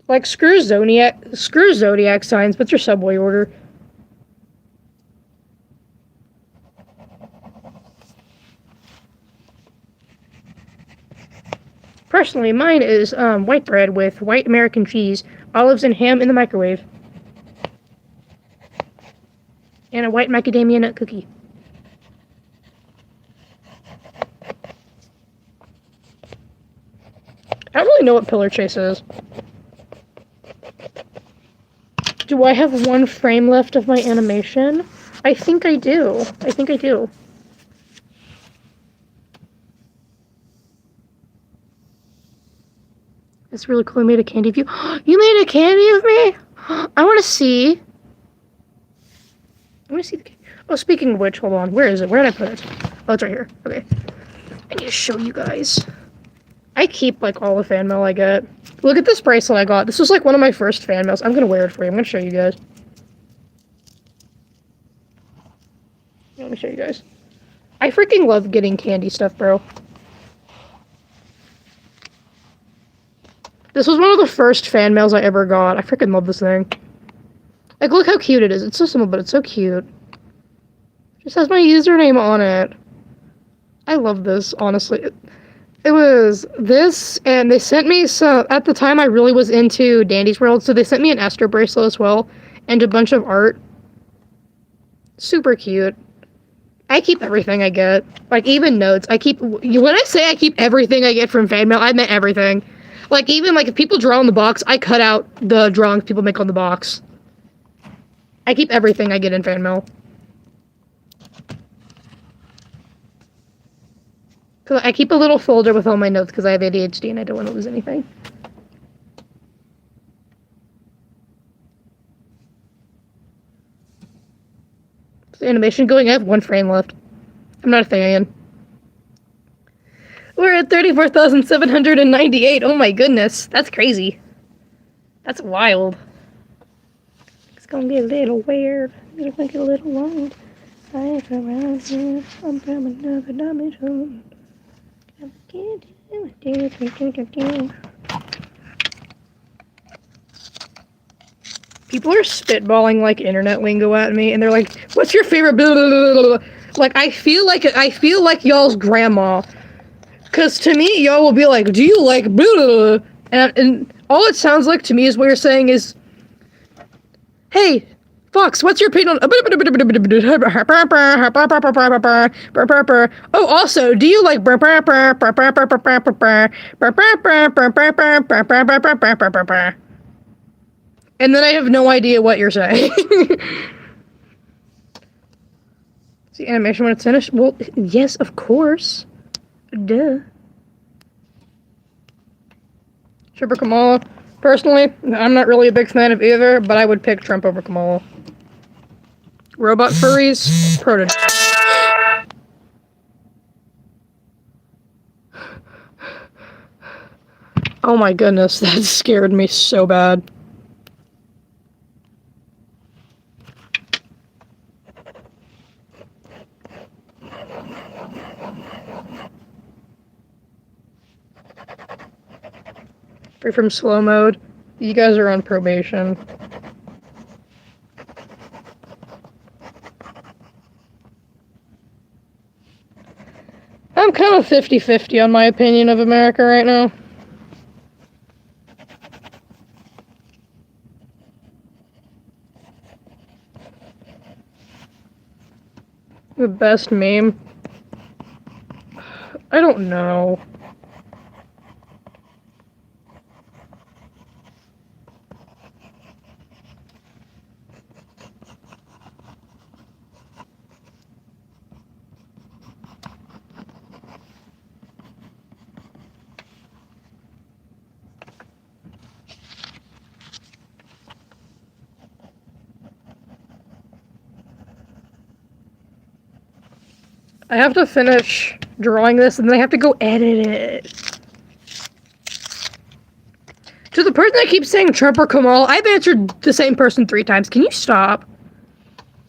Like, screw Zodiac signs. What's your Subway order? Personally, mine is white bread with white American cheese, olives, and ham in the microwave. And a white macadamia nut cookie. I don't really know what Pillar Chase is. Do I have one frame left of my animation? I think I do. It's really cool. I made a candy of you. You made a candy of me? I want to see. I want to see the candy. Oh, speaking of which, hold on. Where is it? Where did I put it? Oh, it's right here. Okay. I need to show you guys. I keep, like, all the fan mail I get. Look at this bracelet I got. This was, like, one of my first fan mails. I'm gonna wear it for you. I'm gonna show you guys. Let me show you guys. I freaking love getting candy stuff, bro. This was one of the first fan mails I ever got. I freaking love this thing. Like, look how cute it is. It's so simple, but it's so cute. It just has my username on it. I love this, honestly. It was this, and they sent me some... At the time, I really was into Dandy's World, so they sent me an Esther bracelet as well, and a bunch of art. Super cute. I keep everything I get. Like, even notes. I keep... When I say I keep everything I get from fan mail, I meant everything. Like, even, like, if people draw on the box, I cut out the drawings people make on the box. I keep everything I get in fan mail. Cause I keep a little folder with all my notes because I have ADHD and I don't want to lose anything. Is the animation going? I have one frame left. I'm not a fan. We're at 34,798. Oh my goodness. That's crazy. That's wild. It's gonna get a little weird. It's gonna get a little wild. I am around here. I'm from another dimension. People are spitballing like internet lingo at me, and they're like, "What's your favorite?" Blah, blah, blah, blah. Like, I feel like y'all's grandma, cause to me, y'all will be like, "Do you like?" Blah, blah, blah. And all it sounds like to me is what you're saying is, "Hey, Fox, what's your opinion on... Oh, also, do you like... And then I have no idea what you're saying. See animation when it's finished? Well, yes, of course. Duh. Trump or Kamala? Personally, I'm not really a big fan of either, but I would pick Trump over Kamala. Robot furries? Prototype. Oh my goodness, that scared me so bad. Free from slow mode. You guys are on probation. I'm kind of 50-50 on my opinion of America right now. The best meme? I don't know. I have to finish drawing this and then I have to go edit it. To the person that keeps saying Trump or Kamala, I've answered the same person 3 times. Can you stop?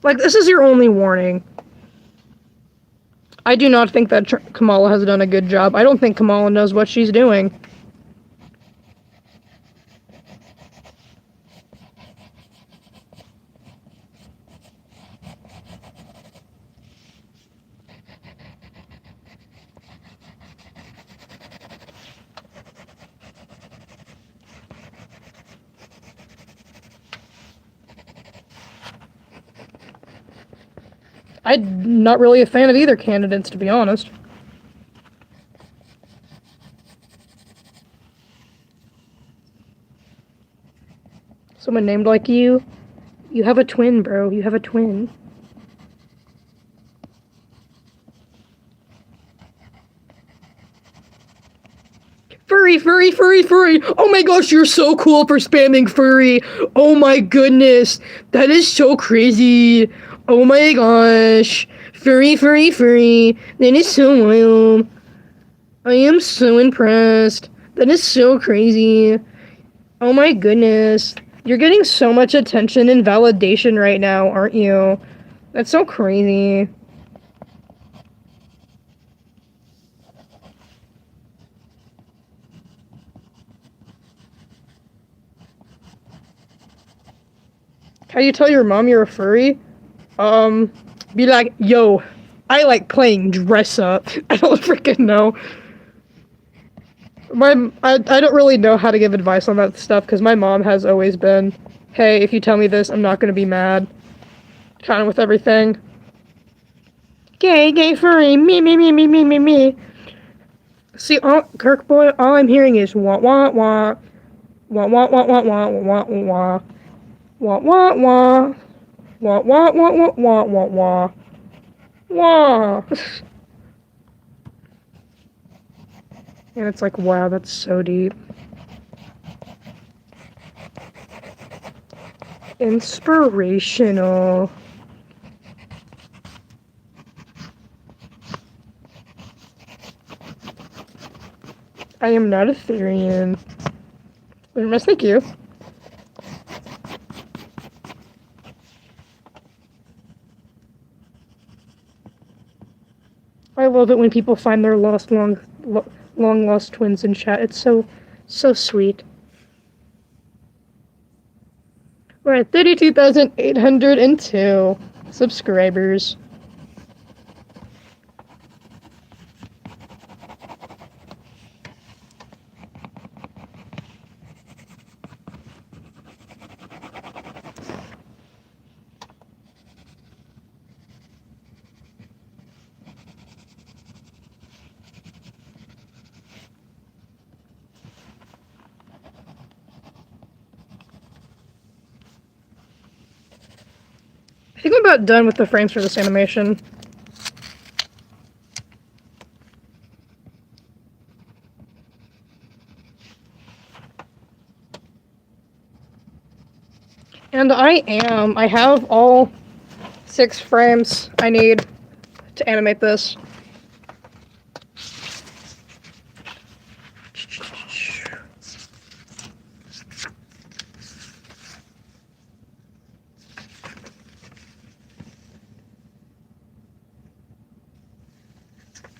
Like, this is your only warning. I do not think that Kamala has done a good job. I don't think Kamala knows what she's doing. I'm not really a fan of either candidates, to be honest. Someone named like you? You have a twin, bro. You have a twin. Furry, furry, furry, furry! Oh my gosh, you're so cool for spamming furry! Oh my goodness! That is so crazy! Oh my gosh! Furry, furry, furry! That is so wild! I am so impressed! That is so crazy! Oh my goodness! You're getting so much attention and validation right now, aren't you? That's so crazy. How do you tell your mom you're a furry? Be like, yo, I like playing dress up. I don't freaking know. I don't really know how to give advice on that stuff, because my mom has always been, hey, if you tell me this, I'm not gonna be mad. Kind of with everything. Gay, gay furry, me, me, me, me, me, me, me. See, Kirk boy, all I'm hearing is wah, wah, wah. Wah, wah, wah, wah, wah, wah, wah. Wah, wah, wah. Wah, wah, wah, wah, wah, wah, wah. Wah. And it's like, wow, that's so deep. Inspirational. I am not a Therian. Thank you. I love it when people find their long lost twins in chat. It's so sweet. We're at 32,802 subscribers. I think I'm about done with the frames for this animation. And I have all 6 frames I need to animate this.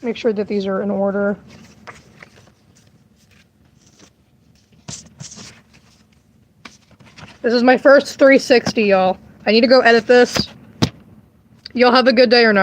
Make sure that these are in order. This is my first 360, y'all. I need to go edit this. Y'all have a good day or night.